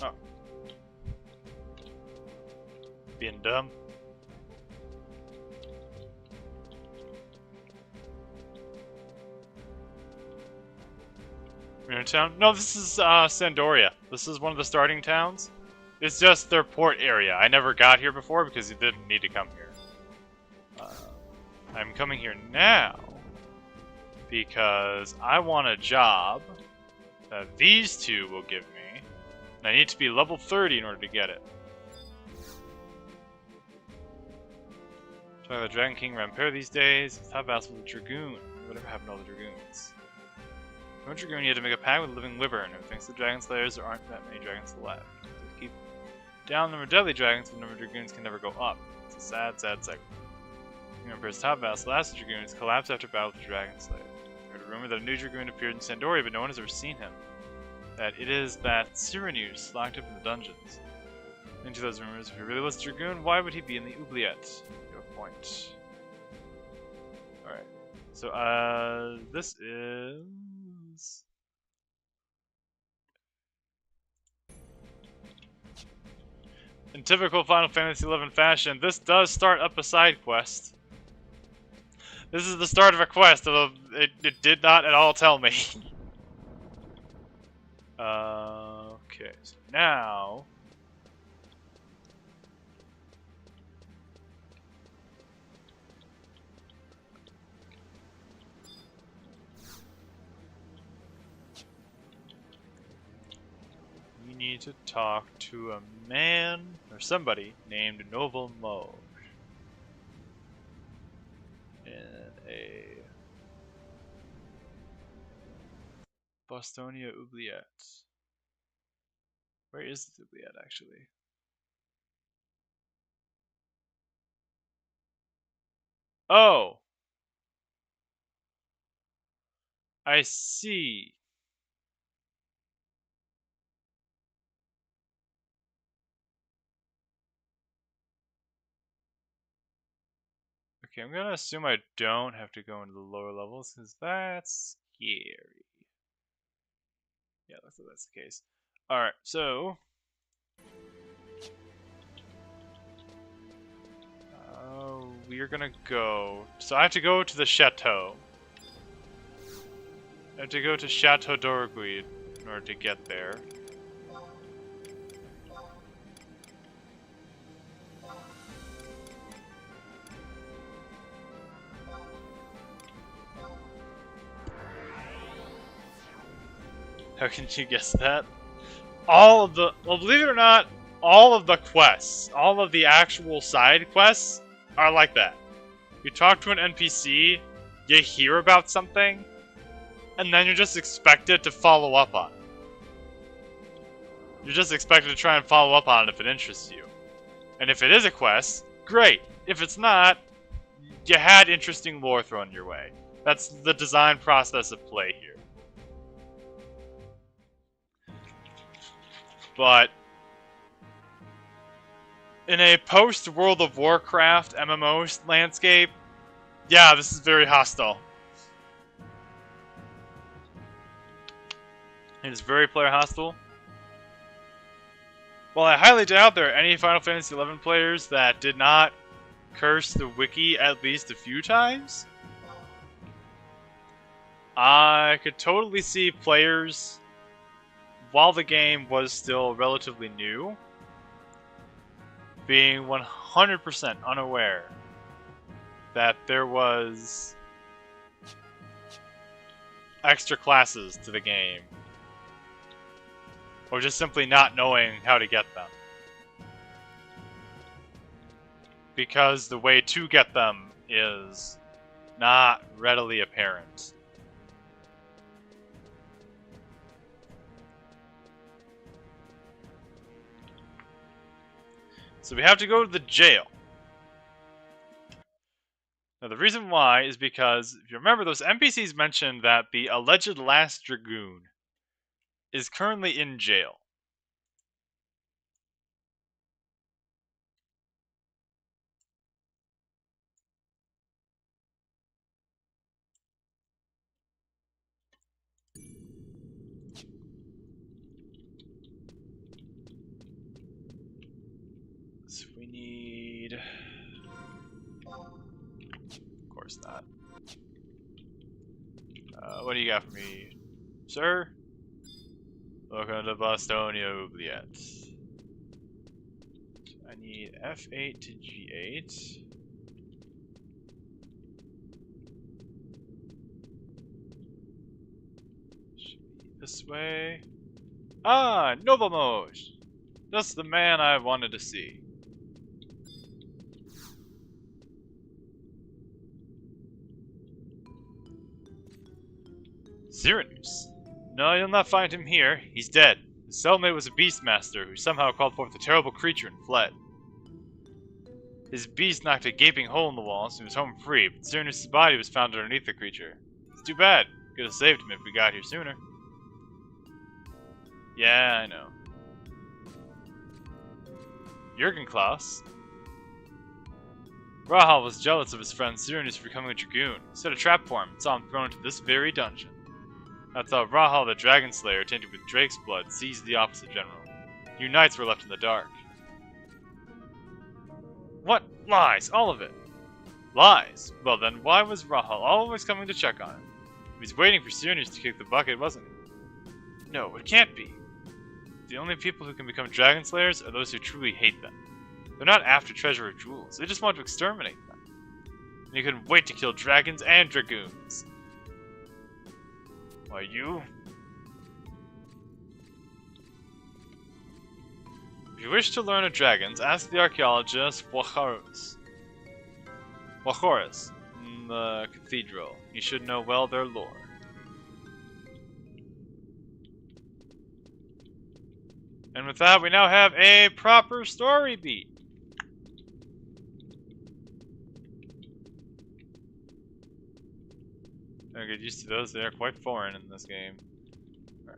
Oh. Being dumb. You're in town? No, this is Sandoria. This is one of the starting towns. It's just their port area. I never got here before because you didn't need to come here. I'm coming here now because I want a job that these two will give me. And I need to be level 30 in order to get it. Talk the Dragon King around pair these days. Top vassal with the Dragoon. Whatever happened to all the Dragoons? No Dragoon, you had to make a pact with a living wyvern, who thinks the Dragon Slayers there aren't that many dragons left. So keep down the number of deadly dragons, but the number of Dragoons can never go up. It's a sad, sad cycle. Emperor's top vassal, last Dragoons, collapsed after battle with the Dragon Slayer. I heard a rumor that a new Dragoon appeared in Sandoria, but no one has ever seen him. That it is that Cyrenus locked up in the dungeons. Into those rumors, if he really was a Dragoon, why would he be in the oubliette? No point. Alright. So, this is... in typical Final Fantasy XI fashion, this does start up a side quest. This is the start of a quest, although it did not at all tell me. Okay, so now... we need to talk to a man, or somebody, named Noble Moj. In a... Bostonia oubliette. Where is the oubliette, actually? Oh! I see. Okay, I'm gonna assume I don't have to go into the lower levels, because that's scary. Yeah, looks like that's the case. Alright, so... we are gonna go... So I have to go to the chateau. I have to go to Chateau d'Orgueil in order to get there. How can you guess that? All of the... well, believe it or not, all of the quests, all of the actual side quests are like that. You talk to an NPC, you hear about something, and then you're just expected to follow up on it. You're just expected to try and follow up on it if it interests you. And if it is a quest, great. If it's not, you had interesting lore thrown your way. That's the design process of play here. But in a post-World of Warcraft MMO landscape, yeah, this is very hostile. It is very player hostile. While I highly doubt there are any Final Fantasy XI players that did not curse the wiki at least a few times, I could totally see players, while the game was still relatively new, being 100% unaware that there was extra classes to the game, or just simply not knowing how to get them. Because the way to get them is not readily apparent. So we have to go to the jail. Now the reason why is because, if you remember, those NPCs mentioned that the alleged last Dragoon is currently in jail. So we need... of course not. What do you got for me, sir? Welcome to Bostonia Oubliette. I need F8 to G8. Should be this way. Ah, Novomoj! Just the man I wanted to see. Cyranoos? No, you'll not find him here. He's dead. His cellmate was a beastmaster who somehow called forth a terrible creature and fled. His beast knocked a gaping hole in the wall, so he was home free, but Cyranoos' body was found underneath the creature. It's too bad. Could have saved him if we got here sooner. Yeah, I know. Jurgen Klaus? Rahal was jealous of his friend Cyranoos for becoming a dragoon. He set a trap for him and saw him thrown into this very dungeon. That's how Rahal the Dragon Slayer, tainted with Drake's blood, seized the opposite general. You knights were left in the dark. What? Lies! All of it! Lies? Well then, why was Rahal always coming to check on him? He was waiting for Cyranoos to kick the bucket, wasn't he? No, it can't be. The only people who can become Dragon Slayers are those who truly hate them. They're not after treasure or jewels, they just want to exterminate them. And you couldn't wait to kill dragons and dragoons. Why, you? If you wish to learn of dragons, ask the archaeologist Wachoris in the cathedral. You should know well their lore. And with that, we now have a proper story beat. I get used to those. They are quite foreign in this game. Right.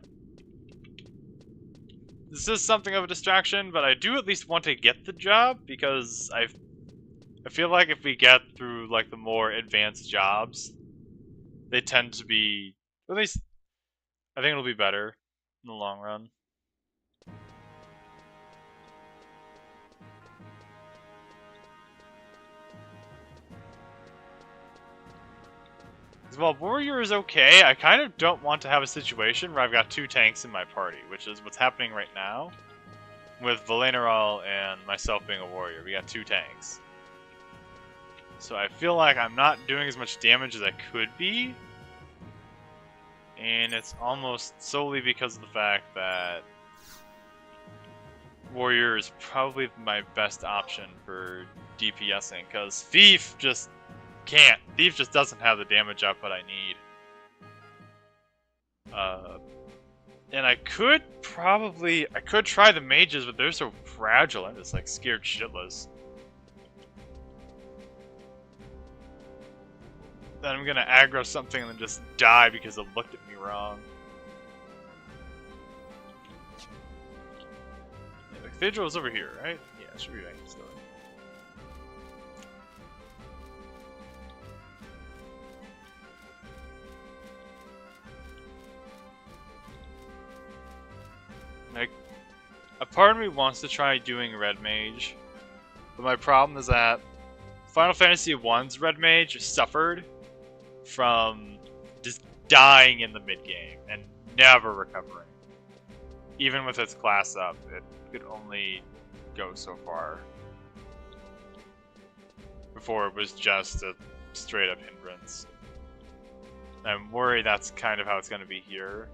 This is something of a distraction, but I do at least want to get the job because I feel like if we get through like the more advanced jobs, they tend to be, at least I think it'll be better in the long run. While warrior is okay, I kind of don't want to have a situation where I've got two tanks in my party, which is what's happening right now. With Vana'Diel and myself being a warrior, we got two tanks. So I feel like I'm not doing as much damage as I could be. And it's almost solely because of the fact that warrior is probably my best option for DPSing, because Thief just can't. Thief just doesn't have the damage output I need. And I could try the mages, but they're so fragile. I'm just like scared shitless. Then I'm gonna aggro something and then just die because it looked at me wrong. Yeah, the cathedral is over here, right? Yeah, it should be right next door. Like, a part of me wants to try doing Red Mage, but my problem is that Final Fantasy I's Red Mage suffered from just dying in the mid-game and never recovering. Even with its class up, it could only go so far before it was just a straight-up hindrance. I'm worried that's kind of how it's going to be here.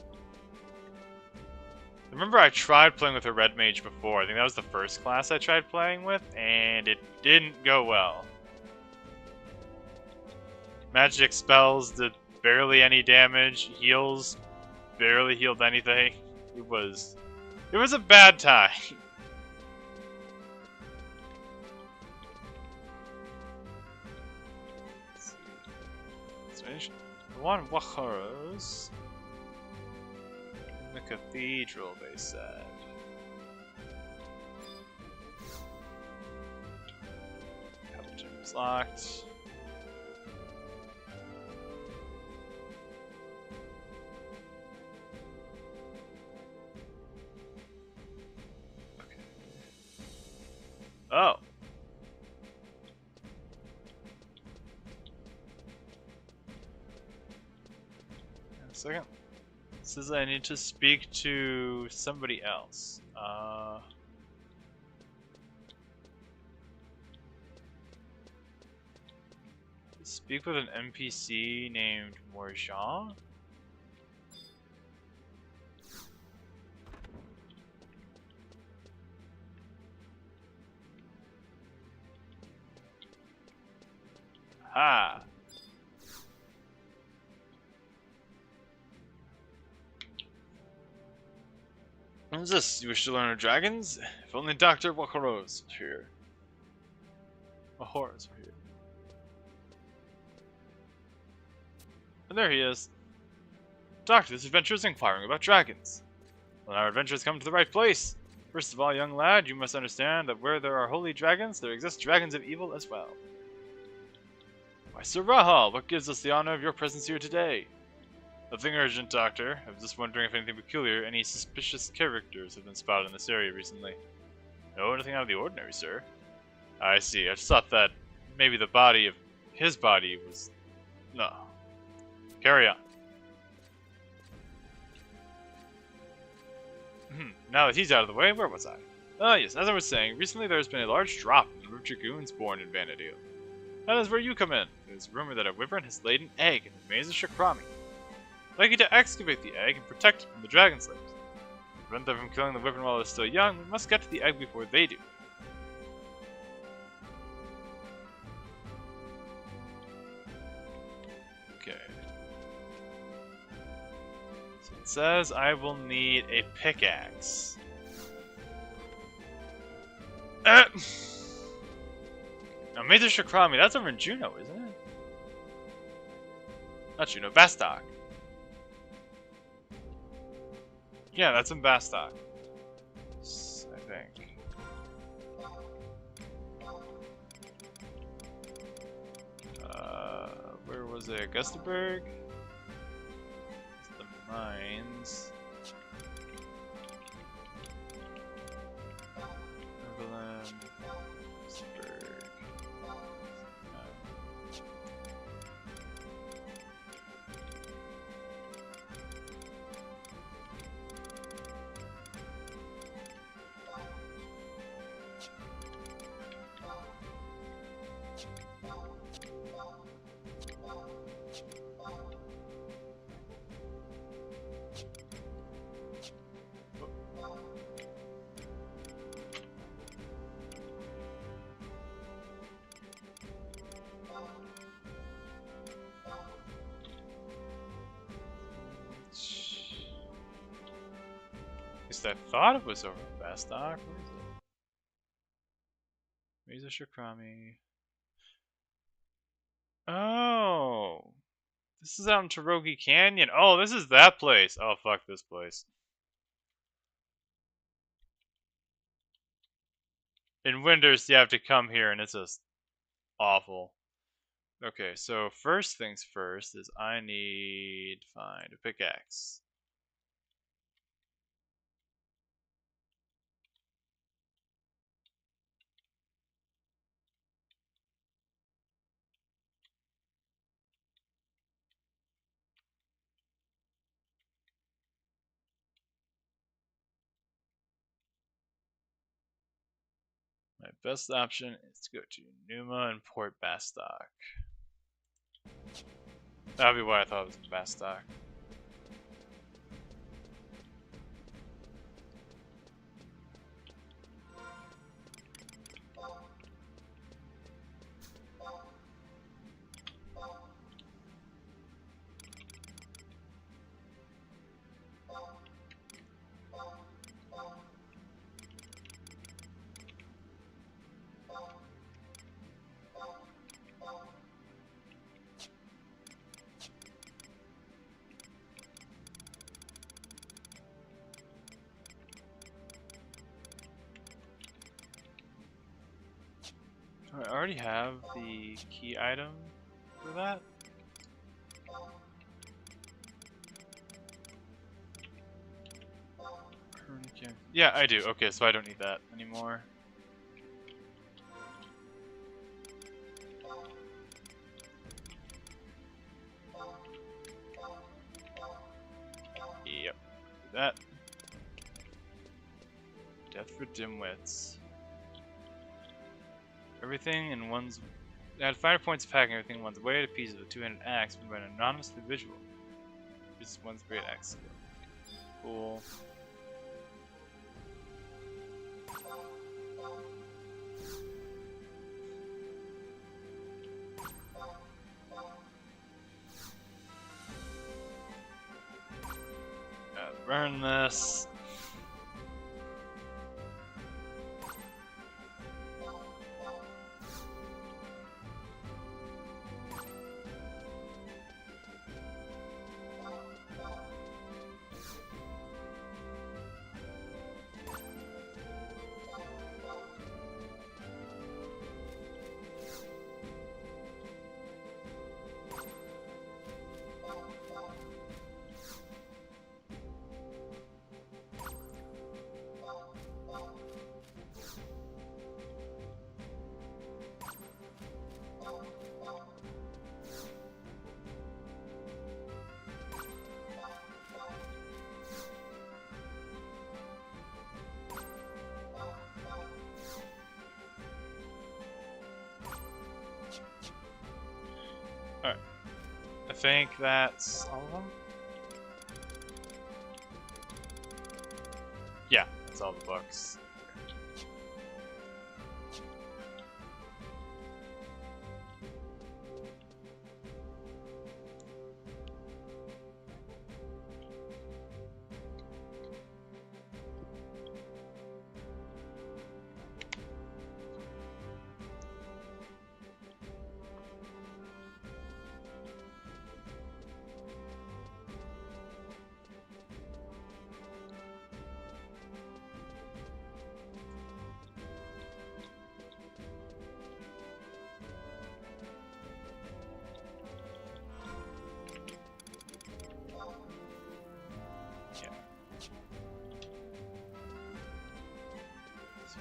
Remember I tried playing with a Red Mage before. I think that was the first class I tried playing with, and it didn't go well. Magic spells did barely any damage. Heals barely healed anything. It was a bad time. I want Wachoros in the cathedral, they said. Captain's locked. Oh. Second. says I need to speak to somebody else. Speak with an NPC named Morjean? Ah. What is this? You wish to learn of dragons? If only Dr. Wakaros was here. Wahoros were here. And there he is. Doctor, this adventure is inquiring about dragons. Well, our adventure has come to the right place. First of all, young lad, you must understand that where there are holy dragons, there exist dragons of evil as well. Why, Sir Rahal, what gives us the honor of your presence here today? Nothing urgent, Doctor. I was just wondering if anything peculiar, any suspicious characters have been spotted in this area recently. No, nothing out of the ordinary, sir. I see. I just thought that maybe the body of his body was... No. Carry on. Now that he's out of the way, where was I? Yes, as I was saying, recently there has been a large drop in the number of dragoons born in Vana'Diel. That is where you come in. It is rumored that a wyvern has laid an egg in the maze of Shakrami. I'd like you to excavate the egg and protect it from the dragon slayers. To prevent them from killing the wyvern while it is still young, we must get to the egg before they do. Okay. So it says I will need a pickaxe. Now, Major Shakrami, that's over in Juno, isn't it? Not Juno, Vastok. Yeah, that's in Vastok. I think. Where was it? Augustaburg? The mines. Evelyn. Augustaburg. I thought it was over in Vastok. Where is it? Mesa Shakrami. Oh. This is out in Tarogi Canyon. Oh, this is that place. Oh, fuck this place. In winters, you have to come here, and it's just awful. Okay, so first things first is I need to find a pickaxe. My best option is to go to Numa and Port Bastok. That'd be why I thought it was Bastok. I already have the key item for that. Yeah, I do. Okay, so I don't need that anymore. that. Death for dimwits. Everything in one's... Add 5 points of packing everything in one's way to pieces with a two-handed axe made by an anonymous individual. This is one's great axe skill. Cool. Burn this. Alright. I think that's all of them? Yeah, that's all the books.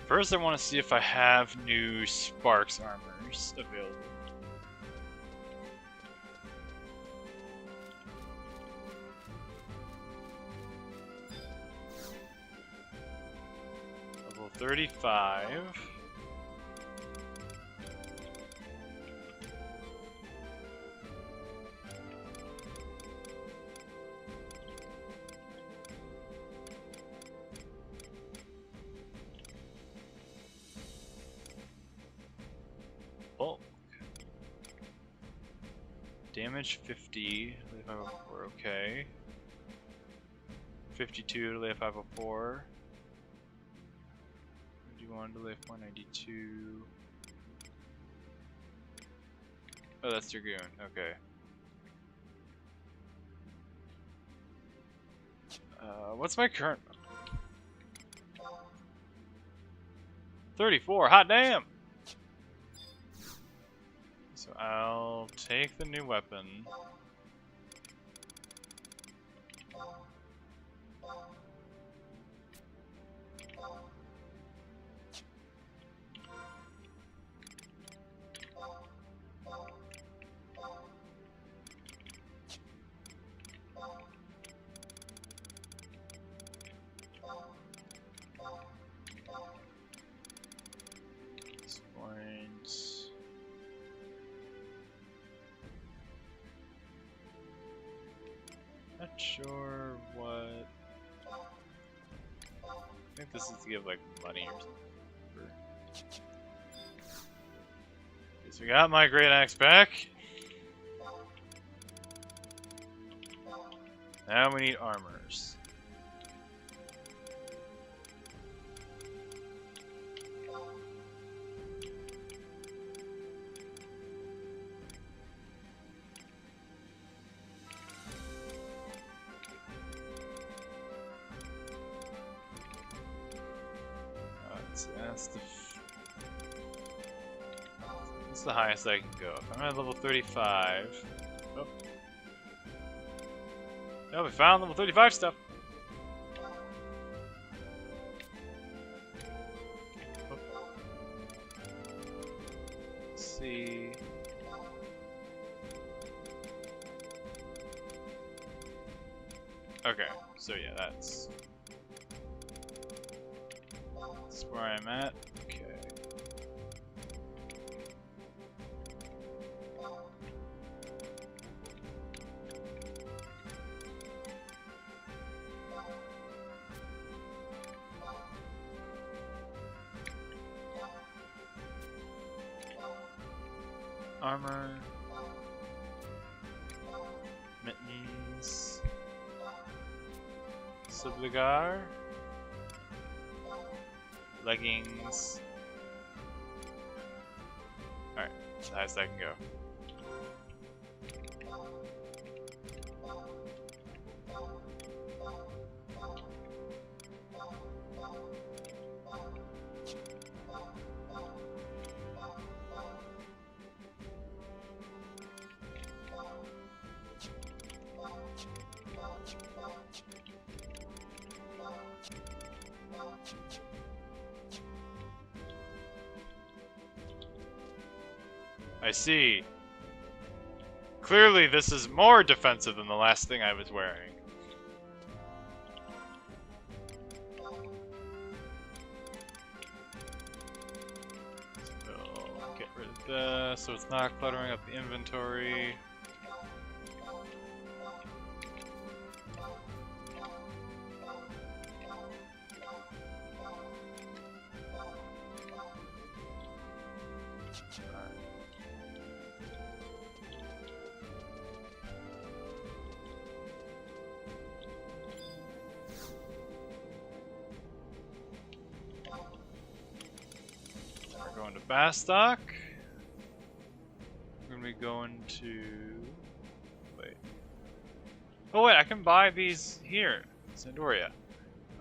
First, I want to see if I have new Sparks armors available. Level 35. Damage 50, delay 504, okay. 52, delay 504. 51, delay 492. Oh, that's Dragoon, okay. What's my current? 34, hot damn! So I'll take the new weapon. Not sure what. I think this is to give like money or something. Okay, so we got my great axe back. Now we need armors. That's the highest I can go. If I'm at level 35. Oh. Oh, we found level 35 stuff. Oh. Let's see. Okay, so yeah, that's where I'm at. Okay. Armor. Mittens. Subligar. Leggings. Alright, that's the highest I can go. I see. Clearly this is more defensive than the last thing I was wearing. So, get rid of this so it's not cluttering up the inventory. We're going to Bastock. We're gonna be going to... Wait. Oh wait, I can buy these here. Sandoria.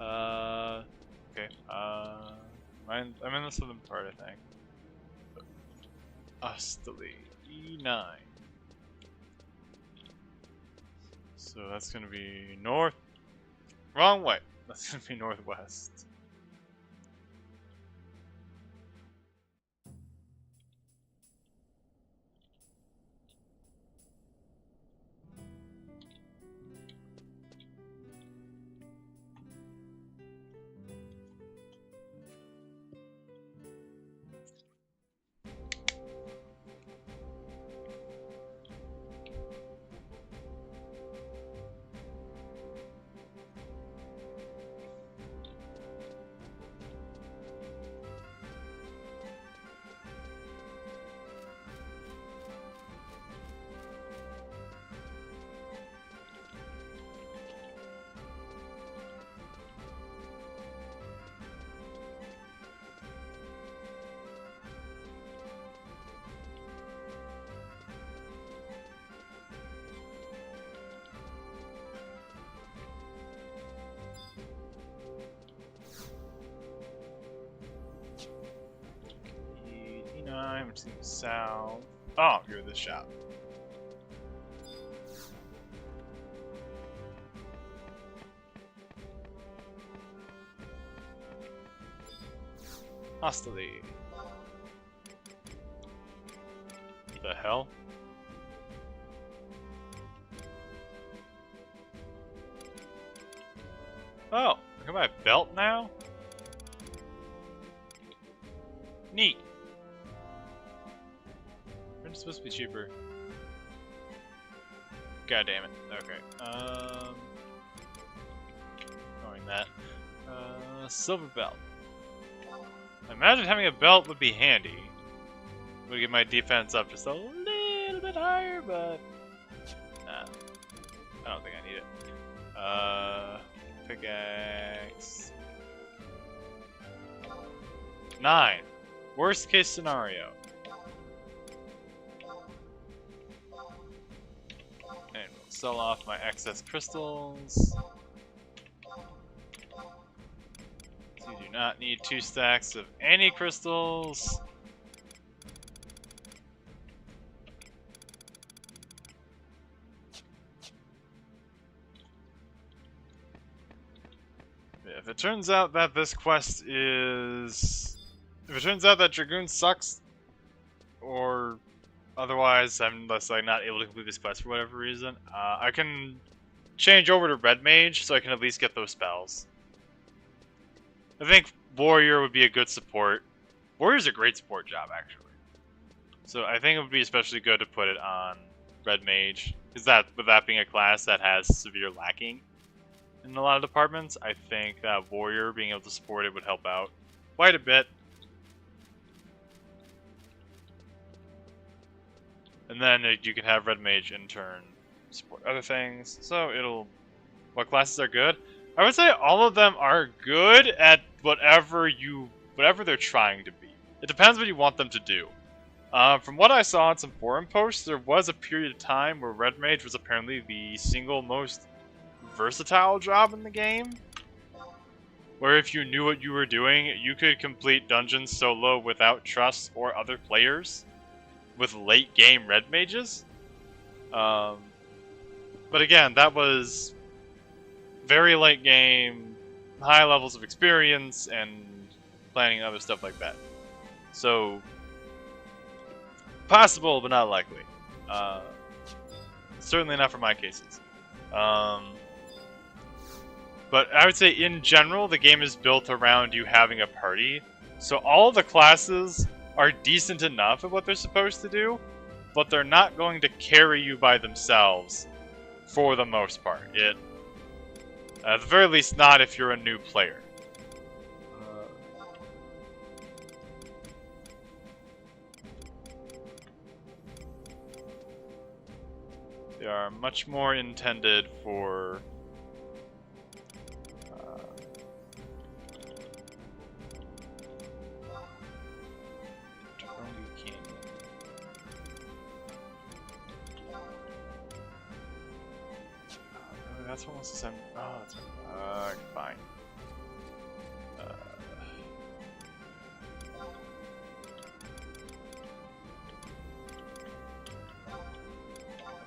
Okay. I'm in the southern part, I think. Ustly. E9. So that's gonna be north. Wrong way. That's gonna be northwest. E9, which seems south. Oh, you're the shop. Hostily. The hell? Oh, I can buy a belt now? Neat. It's supposed to be cheaper. God damn it. Okay. Knowing that. Silver belt. I imagine having a belt would be handy. Would get my defense up just a little bit higher, but nah. I don't think I need it. Pickaxe. 9. Worst case scenario. And we'll sell off my excess crystals. You do not need 2 stacks of any crystals. If it turns out that this quest is... If it turns out that Dragoon sucks, or otherwise I'm just like not able to complete this quest for whatever reason, I can change over to Red Mage so I can at least get those spells. I think Warrior would be a good support. Warrior's a great support job, actually. So I think it would be especially good to put it on Red Mage. Because with that being a class that has severe lacking in a lot of departments, I think that Warrior being able to support it would help out quite a bit. And then you can have Red Mage in turn support other things. So what classes are good? I would say all of them are good at whatever they're trying to be. It depends what you want them to do. From what I saw in some forum posts, there was a period of time where Red Mage was apparently the single most versatile job in the game. Where if you knew what you were doing, you could complete dungeons solo without trust or other players with late game Red Mages. But again, that was very late game, high levels of experience, and planning and other stuff like that. So, possible, but not likely. Certainly not for my cases. But I would say in general, the game is built around you having a party. So all the classes are decent enough at what they're supposed to do, but they're not going to carry you by themselves for the most part. At the very least, not if you're a new player. They are much more intended for that's what wants to send. Oh, that's fine. I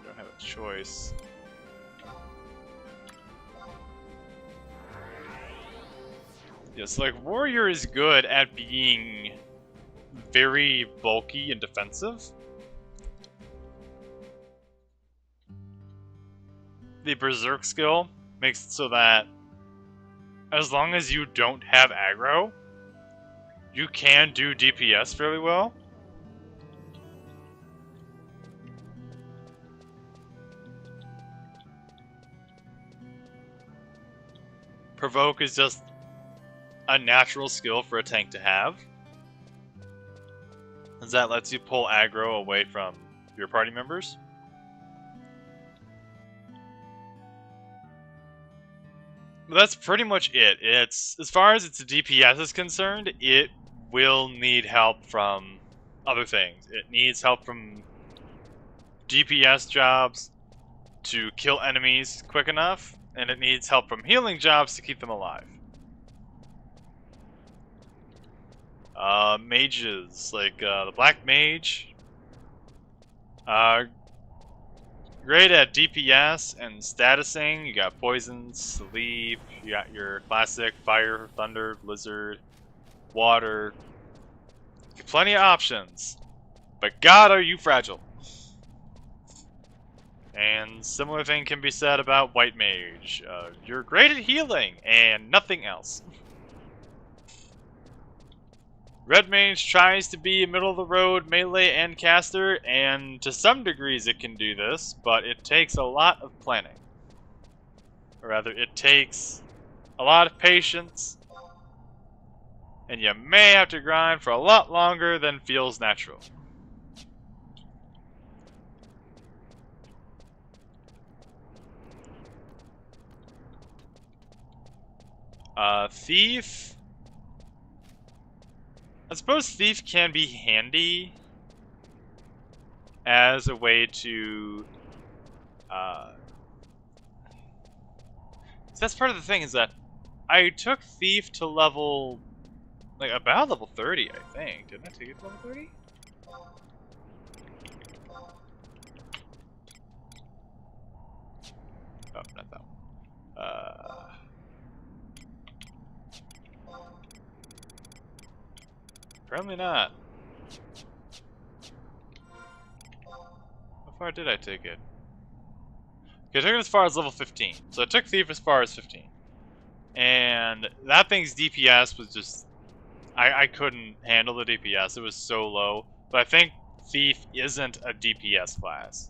don't have a choice. Yes, like Warrior is good at being very bulky and defensive. The Berserk skill makes it so that as long as you don't have aggro, you can do DPS fairly well. Provoke is just a natural skill for a tank to have, as that lets you pull aggro away from your party members. But that's pretty much it. As far as its DPS is concerned, it will need help from other things. It needs help from DPS jobs to kill enemies quick enough, and it needs help from healing jobs to keep them alive. Mages, like the Black Mage, great at DPS and statusing. You got Poison, Sleep, you got your classic Fire, Thunder, Blizzard, Water. Plenty of options. But God, are you fragile. And similar thing can be said about White Mage. You're great at healing and nothing else. Red Mage tries to be a middle-of-the-road melee and caster, and to some degrees it can do this, but it takes a lot of planning. Or rather, it takes a lot of patience, and you may have to grind for a lot longer than feels natural. Thief. I suppose Thief can be handy as a way to, so that's part of the thing, is that I took Thief to level, like, about level 30, I think. Didn't I take it to level 30? Oh, not that one. Apparently not. How far did I take it? Okay, I took it as far as level 15. So I took Thief as far as 15. And that thing's DPS was just... I couldn't handle the DPS. It was so low. But I think Thief isn't a DPS class.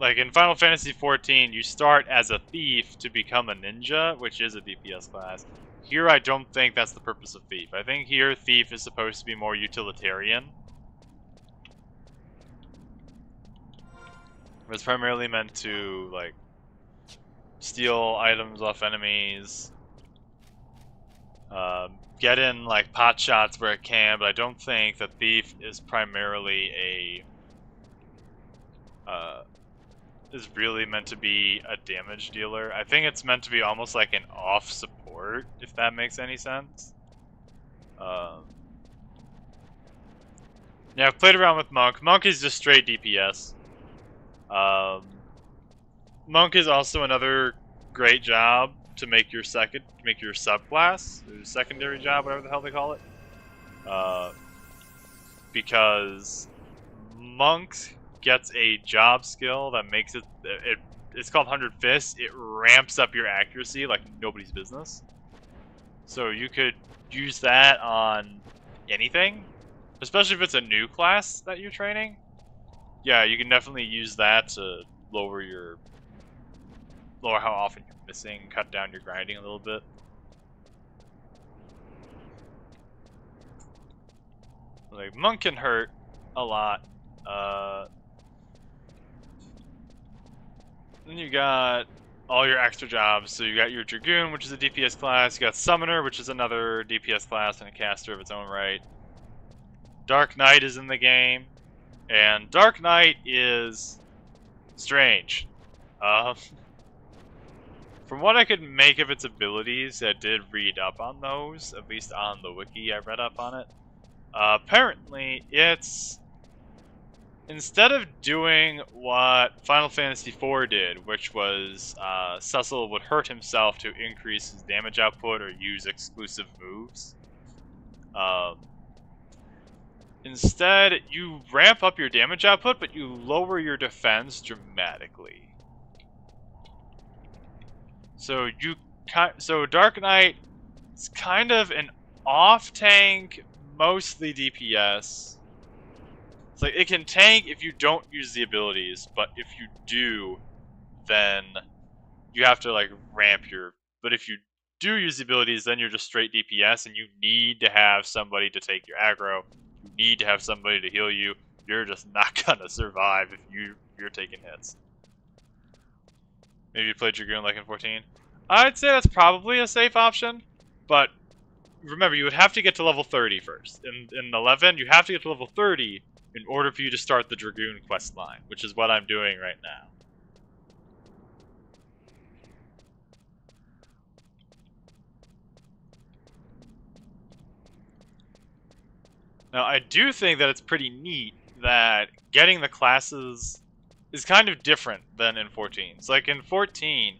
Like in Final Fantasy XIV, you start as a Thief to become a Ninja, which is a DPS class. Here, I don't think that's the purpose of Thief. I think here, Thief is supposed to be more utilitarian. It's primarily meant to, like, steal items off enemies, get in, like, pot shots where it can, but I don't think that Thief is primarily is really meant to be a damage dealer. I think it's meant to be almost like an off support, if that makes any sense. Yeah, I've played around with Monk. Monk is just straight DPS. Monk is also another great job to make your subclass, or secondary job, whatever the hell they call it. Because Monk gets a job skill that makes it's called 100 Fists. It ramps up your accuracy like nobody's business. So you could use that on anything, especially if it's a new class that you're training. Yeah, you can definitely use that to lower how often you're missing, cut down your grinding a little bit. Like, Monk can hurt a lot. Then you got all your extra jobs. So you got your Dragoon, which is a DPS class. You got Summoner, which is another DPS class and a caster of its own right. Dark Knight is in the game. And Dark Knight is strange. From what I could make of its abilities, I did read up on those, at least on the wiki I read up on it. Apparently, it's... Instead of doing what Final Fantasy IV did, which was Cecil would hurt himself to increase his damage output or use exclusive moves, instead, you ramp up your damage output, but you lower your defense dramatically. So Dark Knight is kind of an off-tank, mostly DPS. It's like it can tank if you don't use the abilities, but if you do, then you have to like ramp your. But if you do use the abilities, then you're just straight DPS, and you need to have somebody to take your aggro. You need to have somebody to heal you. You're just not gonna survive if you're taking hits. Maybe you played Dragoon like in 14. I'd say that's probably a safe option, but remember, you would have to get to level 30 first. In 11, you have to get to level 30 in order for you to start the Dragoon quest line, which is what I'm doing right now. Now, I do think that it's pretty neat that getting the classes is kind of different than in 14. So, like in 14,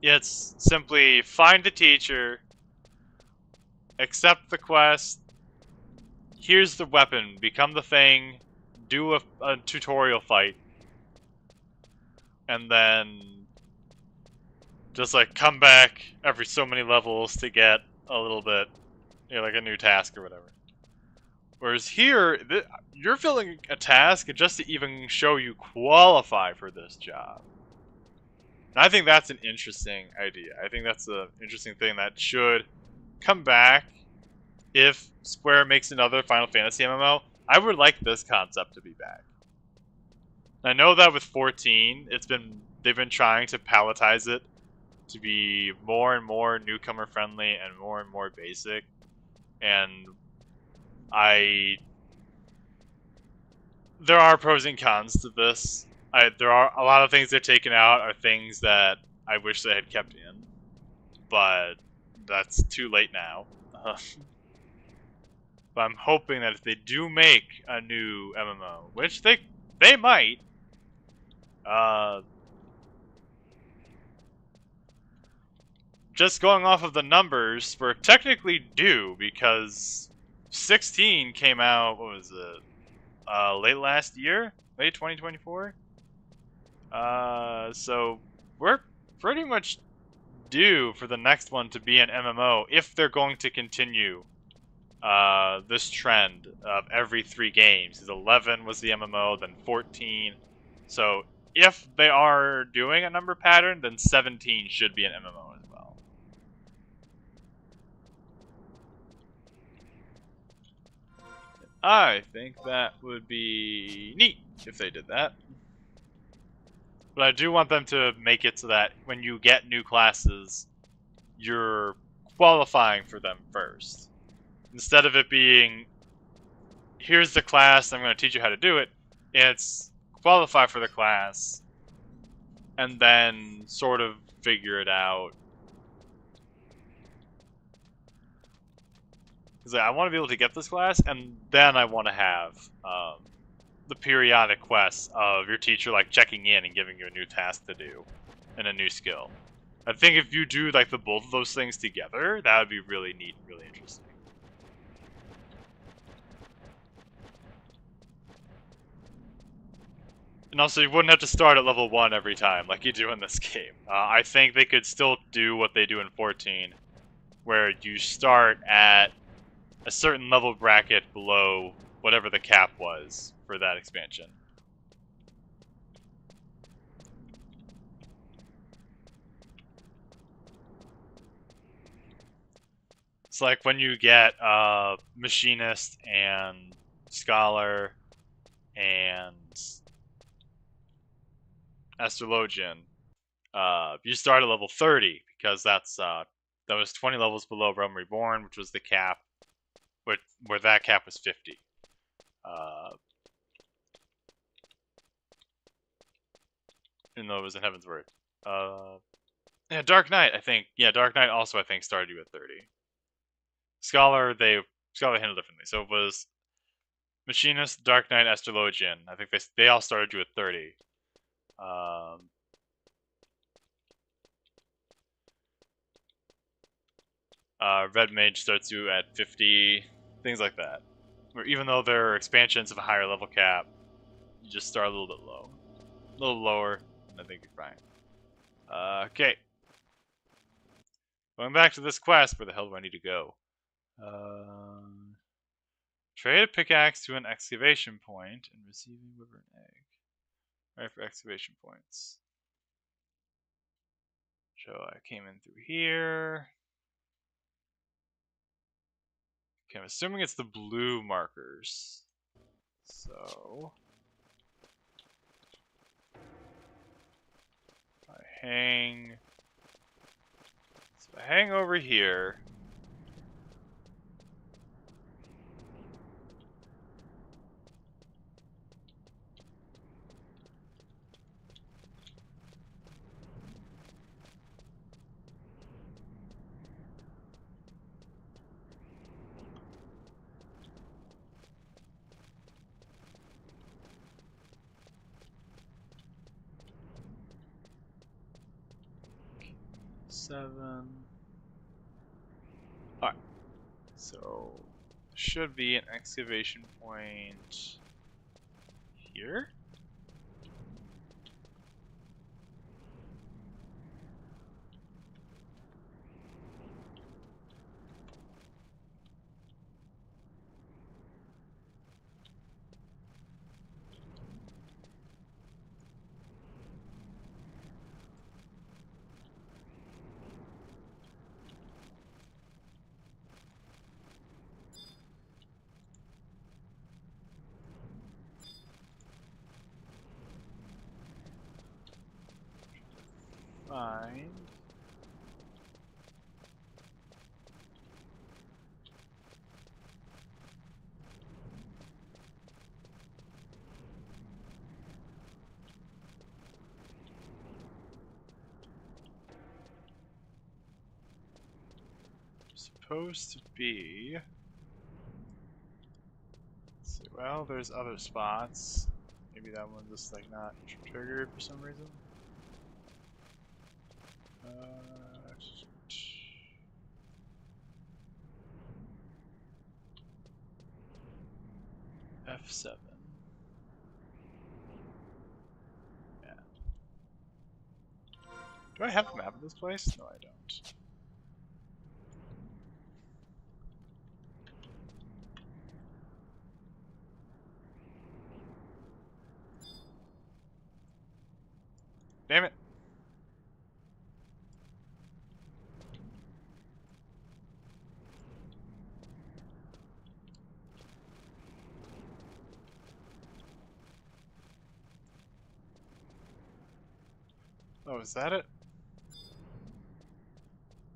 it's simply find the teacher, accept the quest, here's the weapon, become the thing, do a tutorial fight, and then just like come back every so many levels to get a little bit, you know, like a new task or whatever. Whereas here, you're filling a task just to even show you qualify for this job. And I think that's an interesting idea. I think that's an interesting thing that should come back if Square makes another Final Fantasy MMO. I would like this concept to be back. I know that with 14, they've been trying to palletize it to be more and more newcomer friendly and more basic. And there are pros and cons to this. There are a lot of things they've taken out are things that I wish they had kept in, but that's too late now. But I'm hoping that if they do make a new MMO, which they might, just going off of the numbers, we're technically due because 16 came out, what was it, late last year? Late 2024? So we're pretty much due for the next one to be an MMO if they're going to continue this trend of every 3 games. 'Cause 11 was the MMO, then 14. So if they are doing a number pattern, then 17 should be an MMO as well. I think that would be neat if they did that. But I do want them to make it so that when you get new classes, you're qualifying for them first. Instead of it being, here's the class, I'm going to teach you how to do it, it's qualify for the class, and then sort of figure it out. Because I want to be able to get this class, and then I want to have the periodic quests of your teacher like checking in and giving you a new task to do and a new skill. I think if you do like the both of those things together, that would be really neat and really interesting. And also, you wouldn't have to start at level 1 every time like you do in this game. I think they could still do what they do in 14, where you start at a certain level bracket below whatever the cap was for that expansion. It's like when you get Machinist and Scholar and Astrologian, you start at level 30 because that was 20 levels below Realm Reborn, which was the cap, where that cap was 50. Even though it was in Heaven's Word. Yeah, Dark Knight, I think. Yeah, Dark Knight also, I think, started you at 30. Scholar handled differently. So it was Machinist, Dark Knight, Astrologian. I think they all started you at 30. Red Mage starts you at 50. Things like that. Where even though they're expansions of a higher level cap, you just start a little bit low. A little lower, and I think you're fine. Okay. Going back to this quest, where the hell do I need to go? Trade a pickaxe to an excavation point and receive a wyvern egg. Right for excavation points. So I came in through here. Okay, I'm assuming it's the blue markers. So I hang. So I hang over here. Seven. Alright. So should be an excavation point here. Find. Supposed to be. Let's see, well, there's other spots. Maybe that one's just like not triggered for some reason. F7. Yeah. Do I have a map of this place? No, I don't. Damn it. Oh, is that it?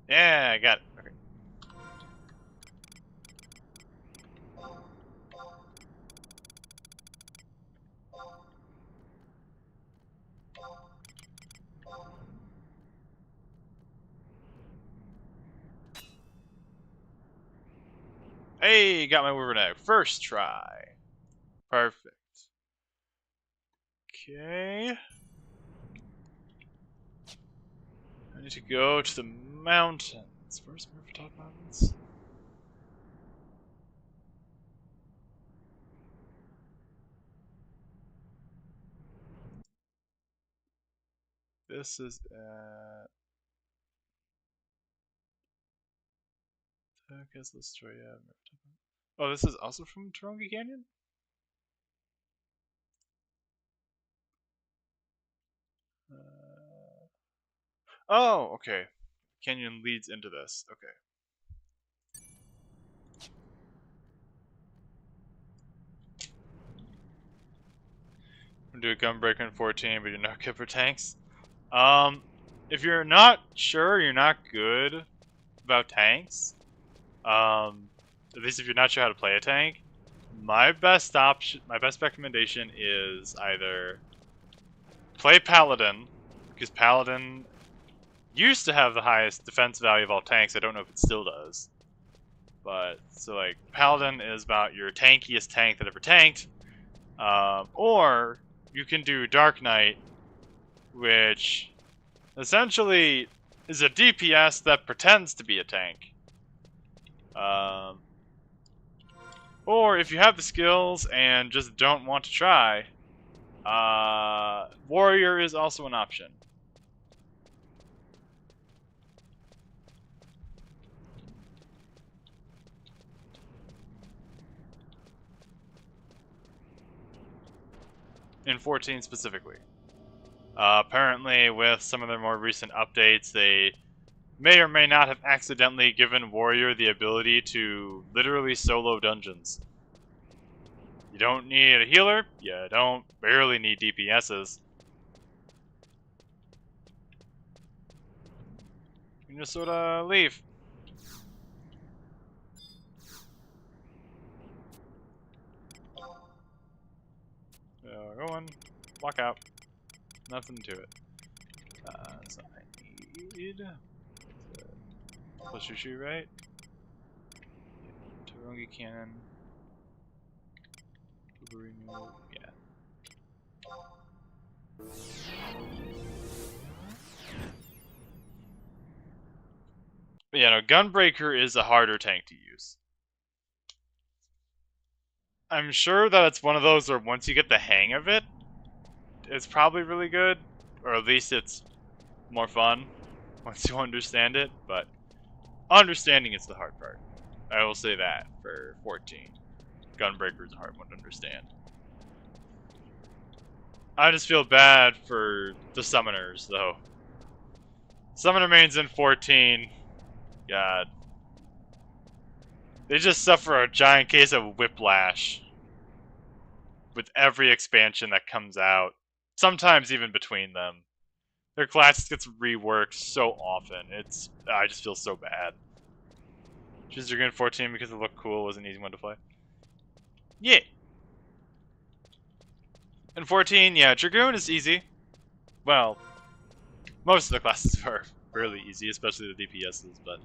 Yeah, I got it. Okay. Hey, got my Wyvern egg. First try. Perfect. Okay. I need to go to the mountains. Where's Top Mountains? This is at... Oh, this is also from Taronga Canyon? Oh, okay. Canyon leads into this. Okay. I'm gonna do a Gunbreaker in 14, but you're not good for tanks. If you're not sure, you're not good about tanks. At least if you're not sure how to play a tank, my best recommendation is either play Paladin, because Paladin used to have the highest defense value of all tanks. I don't know if it still does. But, so like, Paladin is about your tankiest tank that ever tanked. Or you can do Dark Knight, which essentially is a DPS that pretends to be a tank. Or if you have the skills and just don't want to try, Warrior is also an option. In 14 specifically. Apparently, with some of their more recent updates, they may or may not have accidentally given Warrior the ability to literally solo dungeons. You don't need a healer, you don't barely need DPSs. You can just sort of leave. Go on, walk out. Nothing to it. So I need plus your shoe, right? Taronga Cannon. Yeah. But yeah, no, Gunbreaker is a harder tank to use. I'm sure that it's one of those where once you get the hang of it, it's probably really good, or at least it's more fun once you understand it, but understanding is the hard part. I will say that for 14. Gunbreaker is a hard one to understand. I just feel bad for the summoners, though. Summoner mains in 14, God. They just suffer a giant case of whiplash with every expansion that comes out. Sometimes even between them. Their class gets reworked so often. I just feel so bad. Choose Dragoon 14 because it looked cool, was an easy one to play. Yeah. In 14, yeah, Dragoon is easy. Well, most of the classes are fairly easy, especially the DPSs, but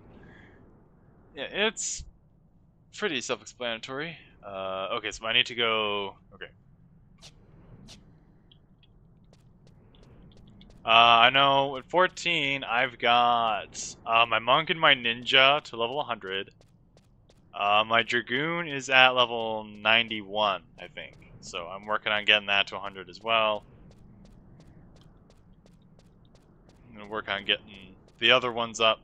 yeah, it's pretty self-explanatory. Okay, so I need to go... Okay. I know at 14, I've got my Monk and my Ninja to level 100. My Dragoon is at level 91, I think. So I'm working on getting that to 100 as well. I'm gonna work on getting the other ones up.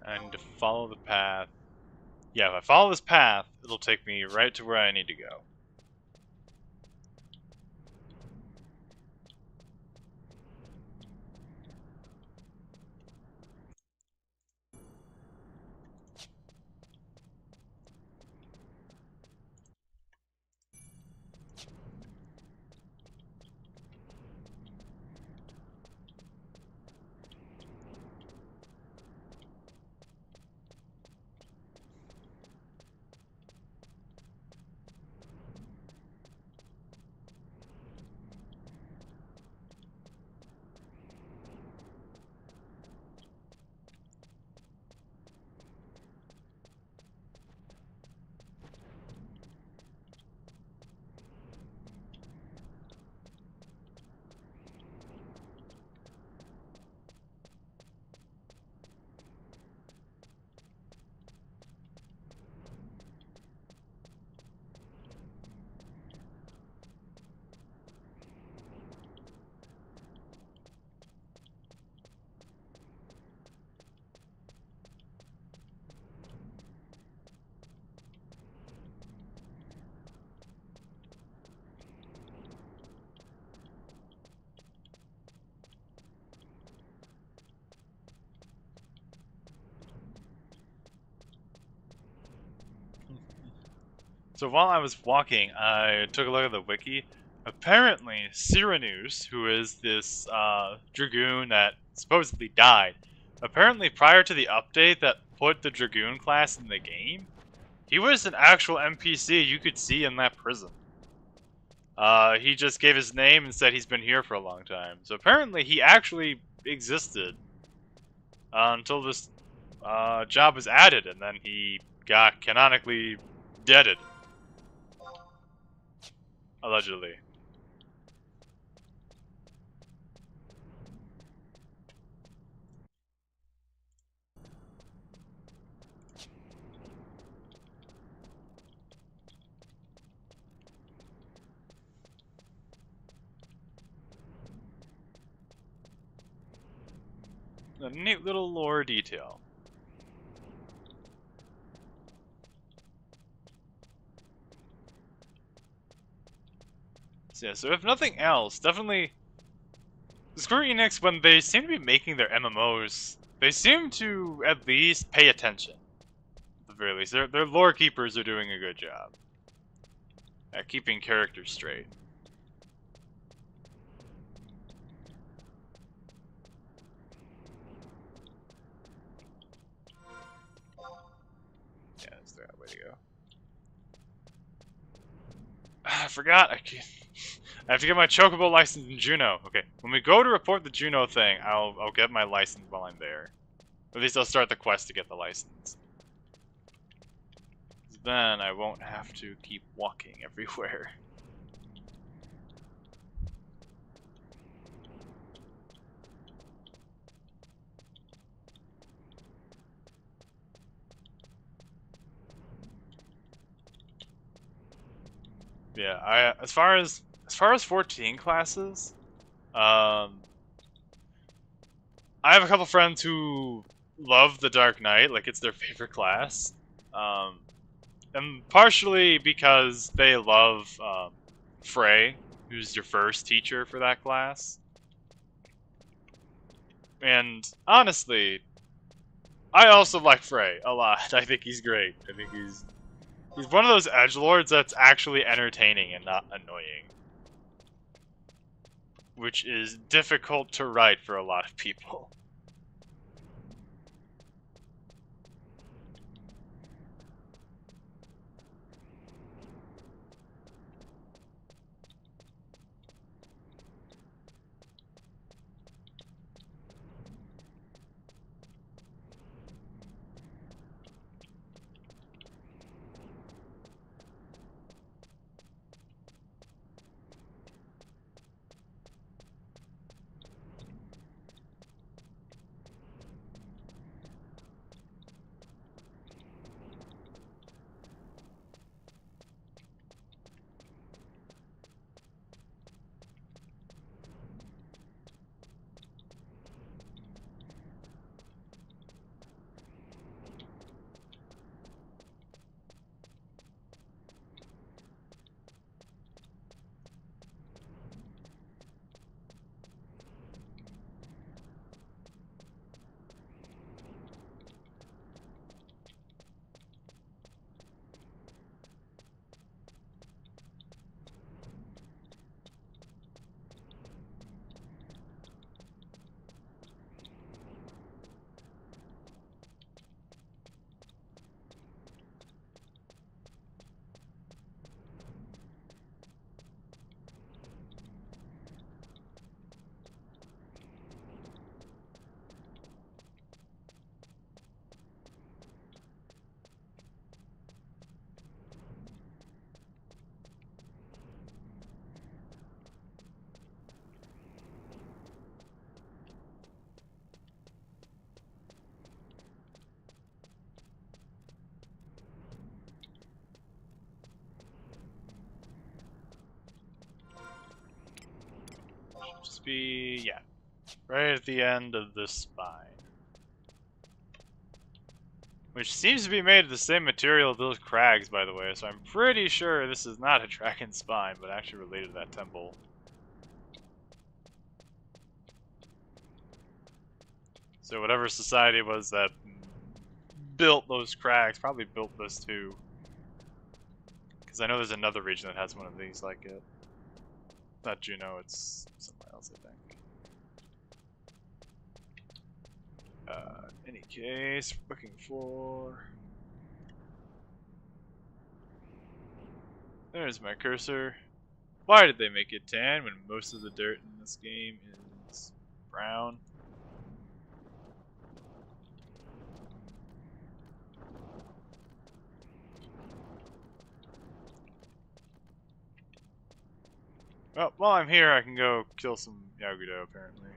I need to follow the path. Yeah, if I follow this path, it'll take me right to where I need to go. So while I was walking, I took a look at the wiki. Apparently, Cyranus, who is this Dragoon that supposedly died, apparently prior to the update that put the Dragoon class in the game, he was an actual NPC you could see in that prison. He just gave his name and said he's been here for a long time. So apparently he actually existed until this job was added, and then he got canonically deaded. Allegedly. A neat little lore detail. So yeah, so if nothing else, definitely Square Enix, when they seem to be making their MMOs, they seem to at least pay attention. At the very least, their lore keepers are doing a good job at keeping characters straight. Yeah, that's the right way to go. I forgot. I have to get my Chocobo license in Juneau. Okay, when we go to report the Juneau thing, I'll get my license while I'm there. At least I'll start the quest to get the license. Then I won't have to keep walking everywhere. Yeah, as far as 14 classes, I have a couple friends who love the Dark Knight, like it's their favorite class. And partially because they love Frey, who's your first teacher for that class. And honestly, I also like Frey a lot. I think he's great. I think he's one of those edgelords that's actually entertaining and not annoying. Which is difficult to write for a lot of people. to be, yeah, right at the end of the spine. Which seems to be made of the same material as those crags, by the way, so I'm pretty sure this is not a dragon spine, but actually related to that temple. So whatever society it was that built those crags probably built this too. Because I know there's another region that has one of these like it. Not Juneau, it's somewhere else, I think. Any case, looking for... There's my cursor. Why did they make it tan when most of the dirt in this game is brown? Well, while I'm here, I can go kill some Yagudo, apparently.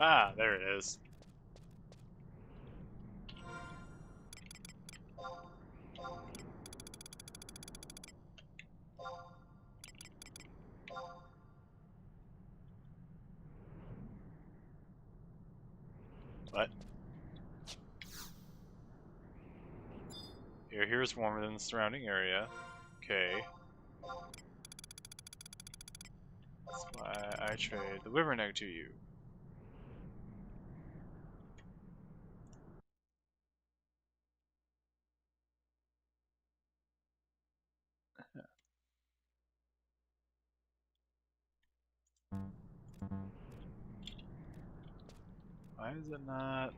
Ah, there it is. What? Here's warmer than the surrounding area. Okay. That's why I trade the wyvern egg to you. Why is it not?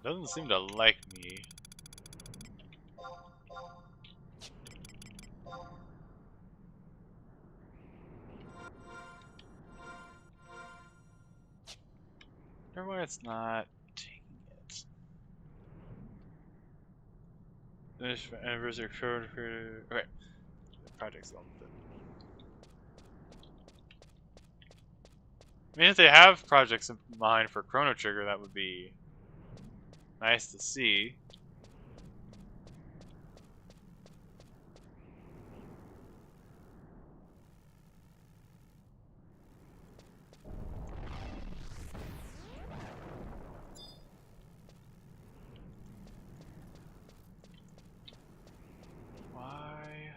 Doesn't seem to like me. I wonder why it's not taking it. Finish anniversary code for... Okay. The project's on with it. I mean, if they have projects in mind for Chrono Trigger, that would be nice to see. Why?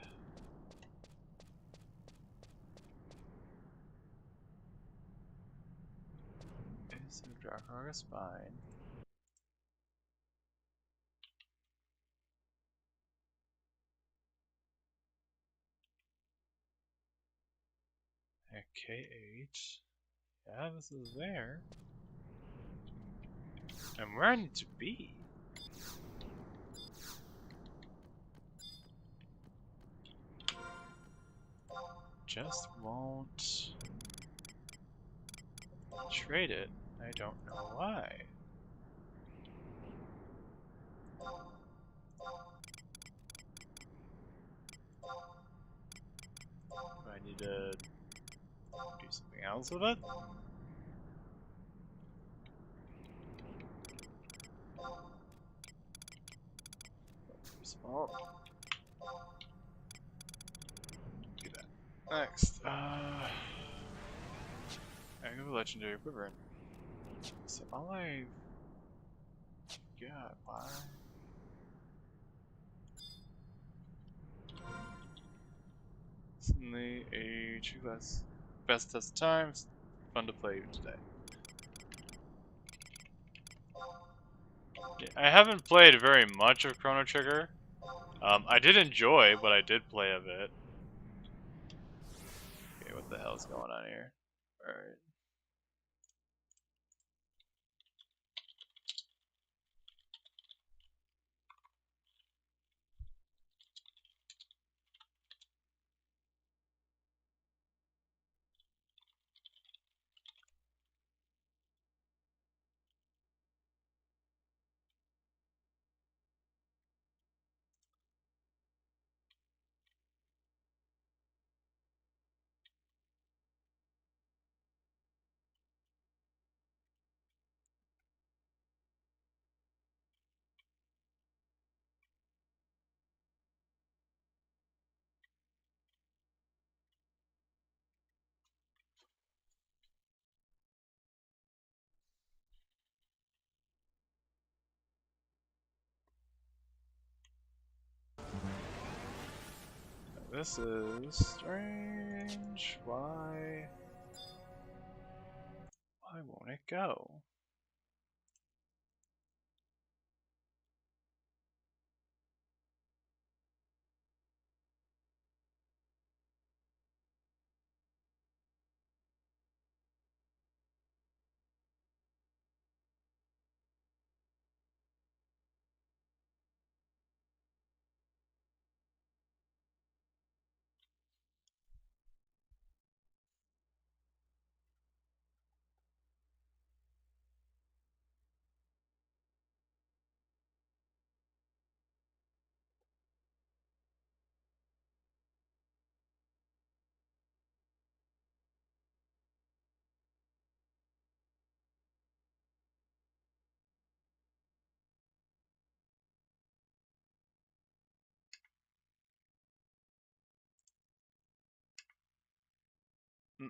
Is a Dracoga spine? K8. Yeah, this is there. And where I need to be. Just won't trade it. I don't know why. Do I need to do something else with it? Small. Do that. Next, I give a legendary wyvern. So all I god, why? Suddenly, a true class. Best test times. Fun to play today. Yeah, I haven't played very much of Chrono Trigger. I did enjoy what I did play of it. Okay, what the hell's going on here? Alright. This is strange. Why? Why won't it go? Mm.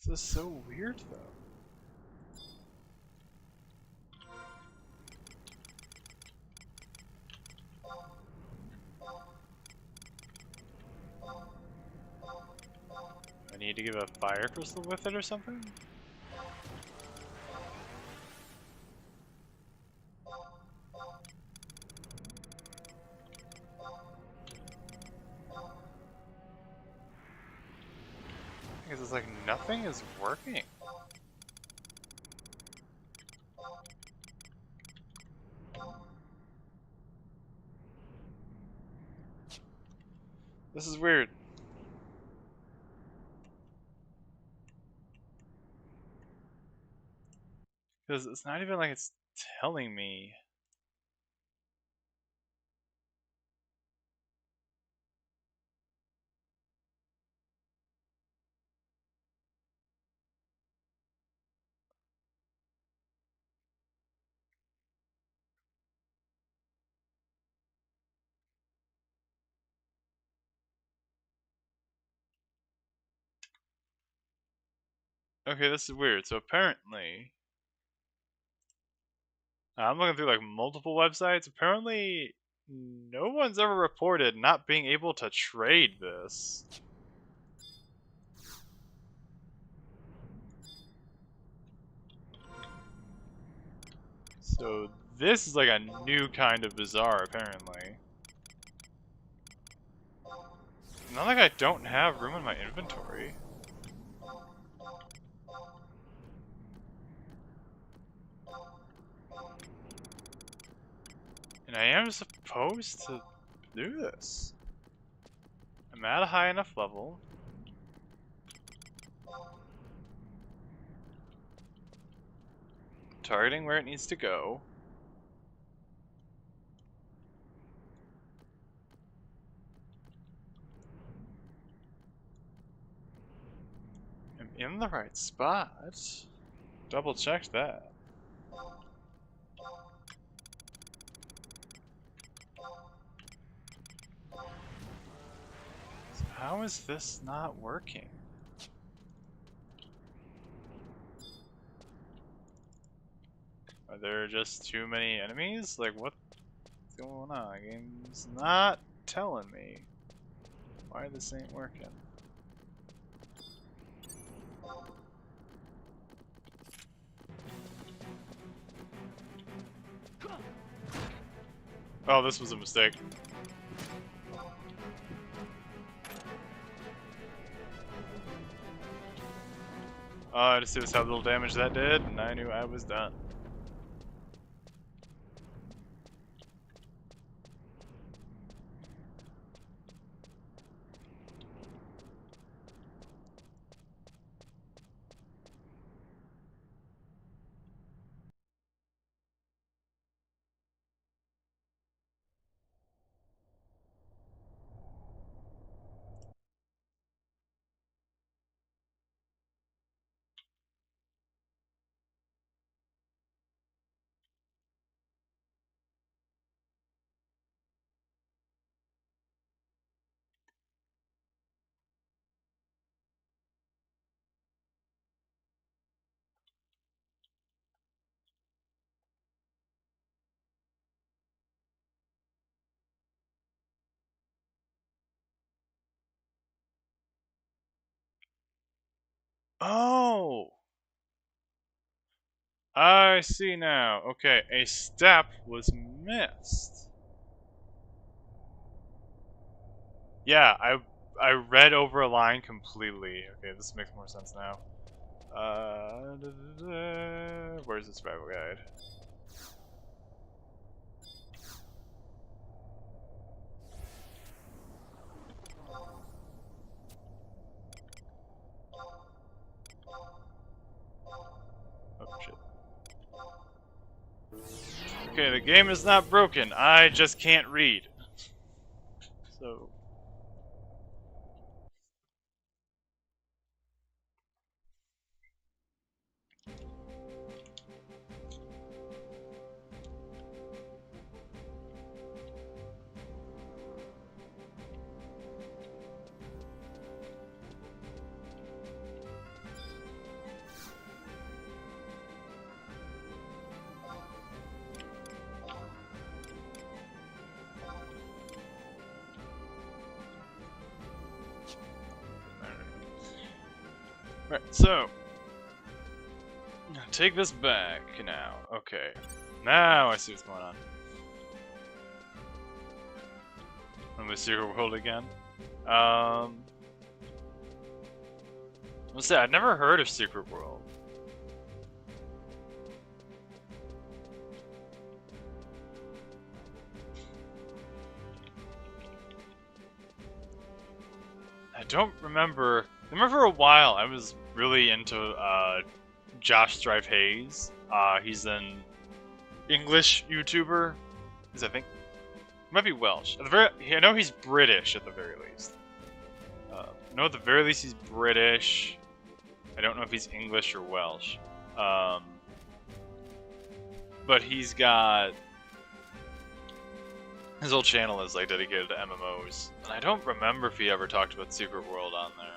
This is so weird, though. I need to give a fire crystal with it or something? Because it's like nothing is working. This is weird. Because it's not even like it's telling me. Okay, this is weird. So apparently, I'm looking through like multiple websites. Apparently, no one's ever reported not being able to trade this. So this is like a new kind of bizarre, apparently. Not like I don't have room in my inventory. And I am supposed to do this. I'm at a high enough level. Targeting where it needs to go. the right spot. Double checked that. So how is this not working? Are there just too many enemies? Like, what's going on? The game's not telling me why this ain't working. Oh, this was a mistake. I just see how little damage that did, and I knew I was done. Oh! I see now. Okay, a step was missed. Yeah, I read over a line completely. Okay, this makes more sense now. Where's the survival guide? Oh shit. Okay, the game is not broken. I just can't read. So. Right, so. Take this back now. Okay. Now I see what's going on. Let me see her world again. Let's say I'd never heard of Secret World. I don't remember. I remember for a while I was really into Josh Strive Hayes. He's an English YouTuber. I think he might be Welsh. At the very, I know he's British at the very least. I know at the very least he's British. I don't know if he's English or Welsh. But he's got his whole channel is like dedicated to MMOs, and I don't remember if he ever talked about Secret World on there.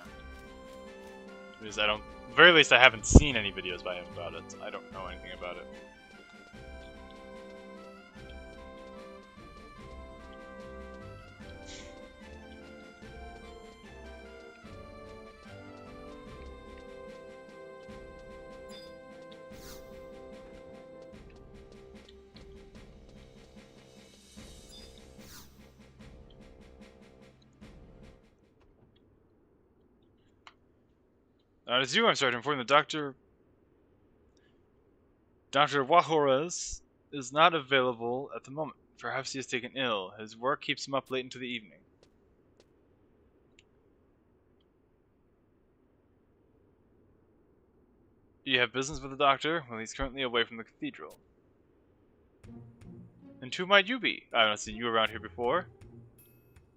Because at the very least I haven't seen any videos by him about it. So I don't know anything about it. As you, I'm sorry to inform the Dr. Juarez is not available at the moment. Perhaps he is taken ill. His work keeps him up late into the evening. You have business with the doctor? Well, he's currently away from the cathedral. And who might you be? I haven't seen you around here before.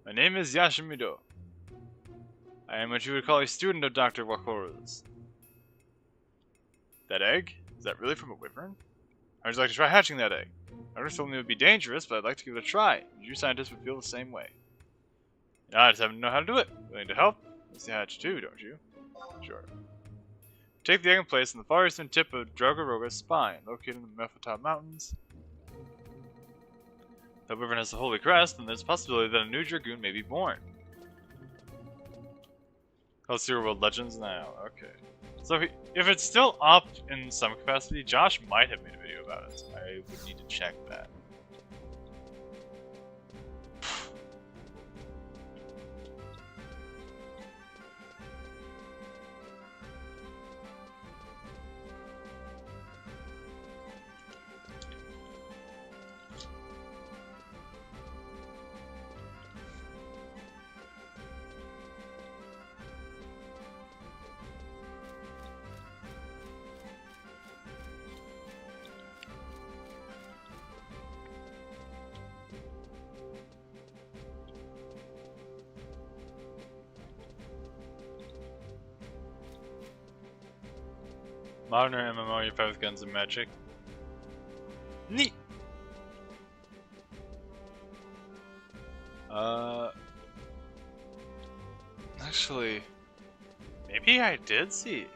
My name is Yashimido. I am what you would call a student of Dr. Juarez. That egg? Is that really from a wyvern? I'd like to try hatching that egg. I never told me it would be dangerous, but I'd like to give it a try. You scientists would feel the same way. I just happen to know how to do it. Willing to help? It's the hatch too, don't you? Sure. Take the egg and place on the far eastern tip of Dragaroga's spine, located in the Mephatop Mountains. If that wyvern has the holy crest, then there's a possibility that a new dragoon may be born. Let's see World Legends now. Okay. So if it's still up in some capacity, Josh might have made a video about it. So I would need to check that. Modern or MMO, you fight with guns and magic. Neat! Actually, maybe I did see.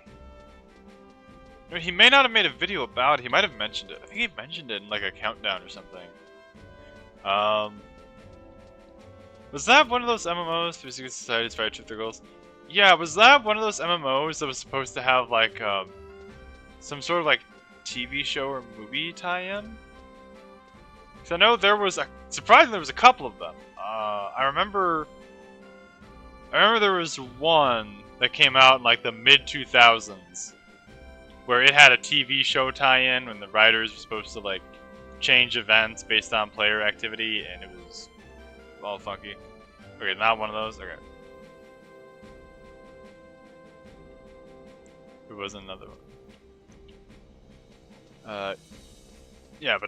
I mean, he may not have made a video about it, he might have mentioned it. I think he mentioned it in like a countdown or something. Was that one of those MMOs, Three Secret Societies, Fire Truth or Goals? Yeah, was that one of those MMOs that was supposed to have like, some sort of like TV show or movie tie-in? Because I know there was surprisingly there was a couple of them. I remember there was one that came out in like the mid-2000s where it had a TV show tie-in when the writers were supposed to like change events based on player activity, and it was all funky. Okay, not one of those. Okay. It was another one. Yeah,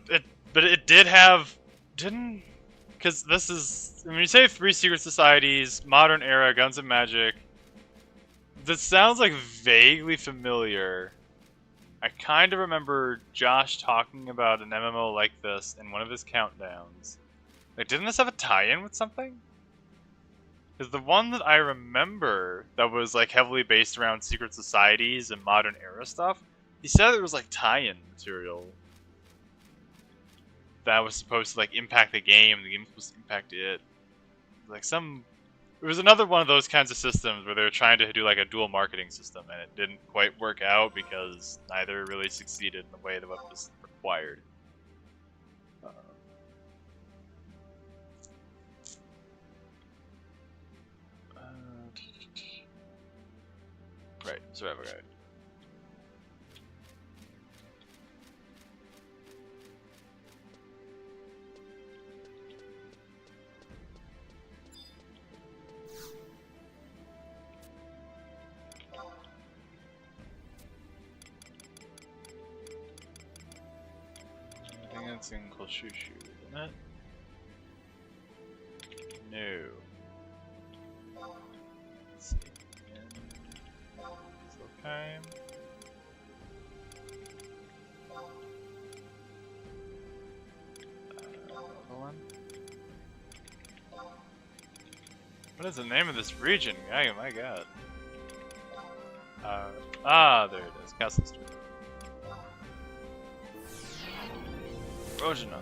but it did have because this is when you say Three Secret Societies, Modern Era, Guns and Magic. This sounds like vaguely familiar. I kind of remember Josh talking about an MMO like this in one of his countdowns. Like, didn't this have a tie-in with something? Because the one that I remember that was like heavily based around secret societies and modern era stuff, he said there was like tie-in material that was supposed to like impact the game. The game was supposed to impact it. Like it was another one of those kinds of systems where they were trying to do like a dual marketing system, and it didn't quite work out because neither really succeeded in the way that was required. Right, survival guide. I think it's in Shushu, isn't it? No. Let's see. Okay. One. What is the name of this region? Oh my god. There it is. Castle Street. Rojana.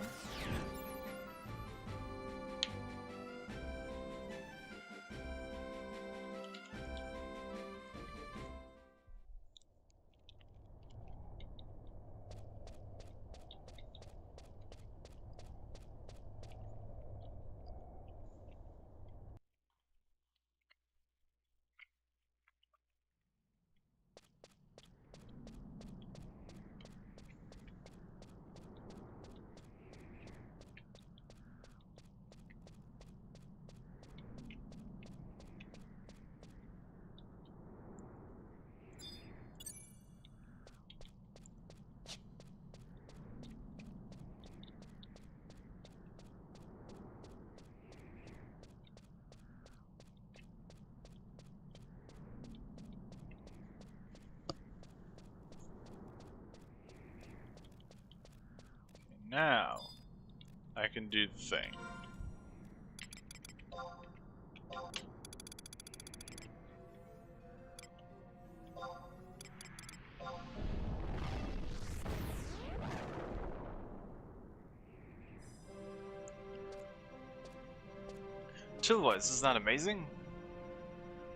now I can do the thing. Chillboy, this is not amazing?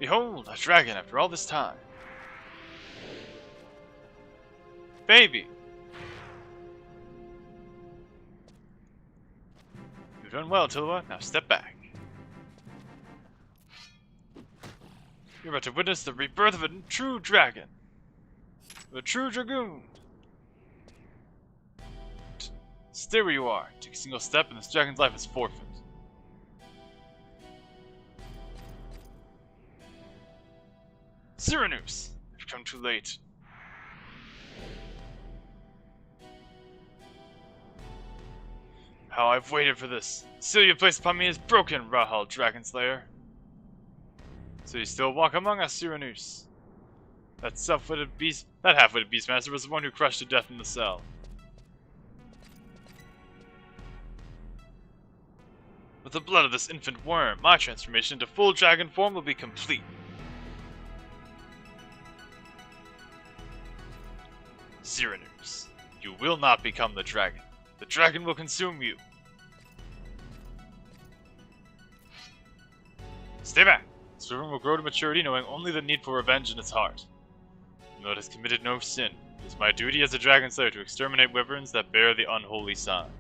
Behold, a dragon after all this time. Baby! You've done well, Tilwa. Now step back. You're about to witness the rebirth of a true dragon. Of a true dragoon. Stay where you are. Take a single step and this dragon's life is forfeit. Cyranus! You've come too late. How I've waited for this. The seal you placed upon me is broken, Rahal Dragonslayer. So you still walk among us, Cyranus. That half-witted beastmaster was the one who crushed to death in the cell. With the blood of this infant worm, my transformation into full dragon form will be complete. Cyranus, you will not become the dragon. The dragon will consume you. Stay back. This wyvern will grow to maturity knowing only the need for revenge in its heart. Though it has committed no sin, it is my duty as a dragon slayer to exterminate wyverns that bear the unholy sign.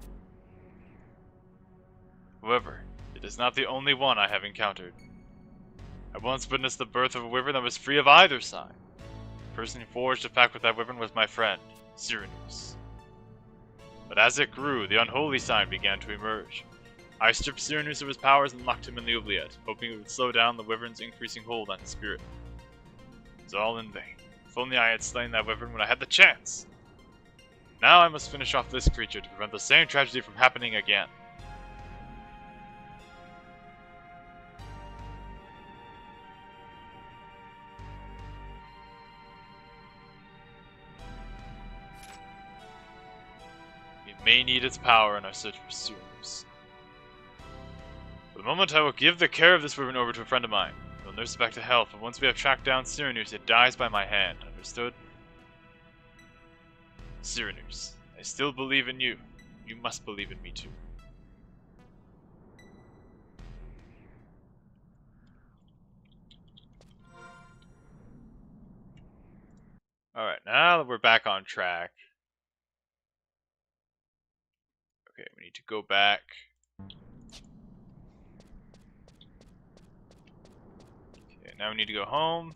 However, it is not the only one I have encountered. I once witnessed the birth of a wyvern that was free of either sign. The person who forged a pact with that wyvern was my friend, Cyranus. But as it grew, the unholy sign began to emerge. I stripped Cyranus of his powers and locked him in the oubliette, hoping it would slow down the wyvern's increasing hold on his spirit. It was all in vain. If only I had slain that wyvern when I had the chance! Now I must finish off this creature to prevent the same tragedy from happening again. We may need its power in our search for Cyranus. For the moment, I will give the care of this wyvern over to a friend of mine. He'll nurse it back to health, and once we have tracked down Cyranus, it dies by my hand. Understood? Cyranus, I still believe in you. You must believe in me too. Alright, now that we're back on track. Okay, we need to go back. Okay, now we need to go home.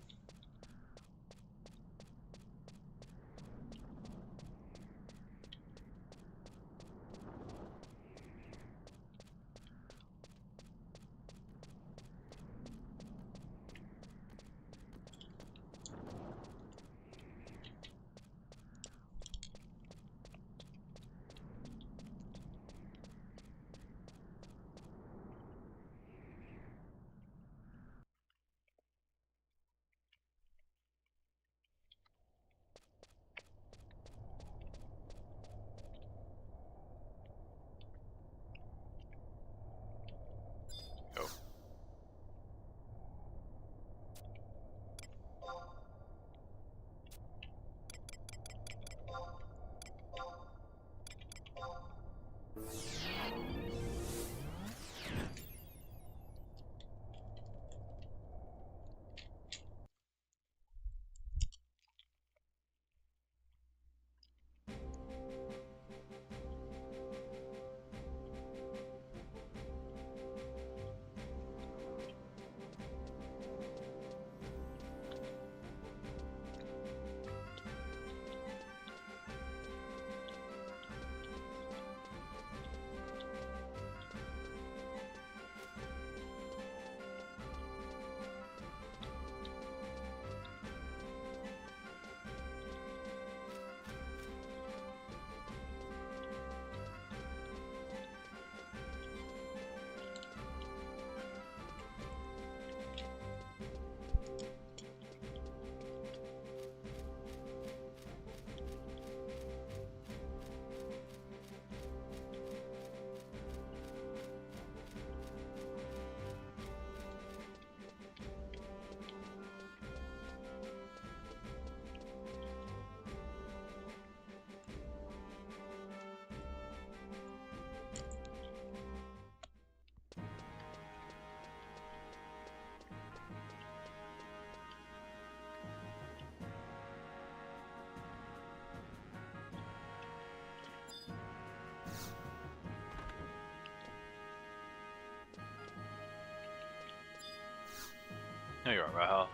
There you are, Rahel.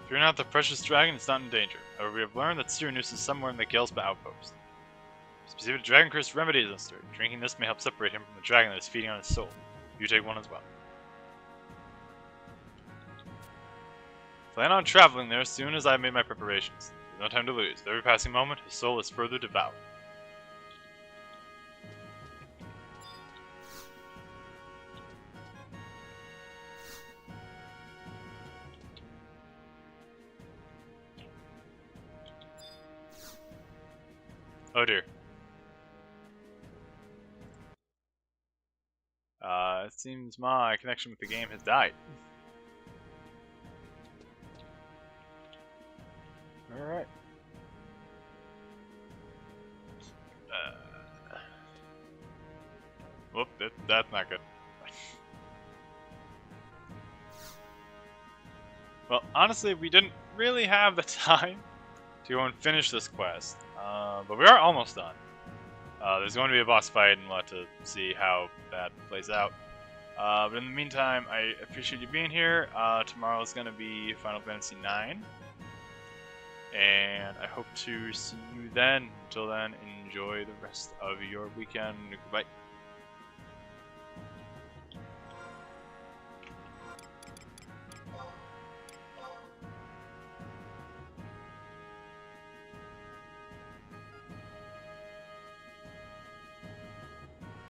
Fear not, the precious dragon is not in danger. However, we have learned that Cyranoos is somewhere in the Galespa outpost. Specific dragon curse remedy is necessary. Drinking this may help separate him from the dragon that is feeding on his soul. You take one as well. Plan on traveling there as soon as I have made my preparations. There's no time to lose. With every passing moment, his soul is further devoured. Oh dear. It seems my connection with the game has died. Alright. Whoop, that's not good. Well, honestly, we didn't really have the time to go and finish this quest, but we are almost done. There's going to be a boss fight, and we'll have to see how that plays out. But in the meantime, I appreciate you being here. Tomorrow is going to be Final Fantasy IX, and I hope to see you then. Until then, enjoy the rest of your weekend. Goodbye.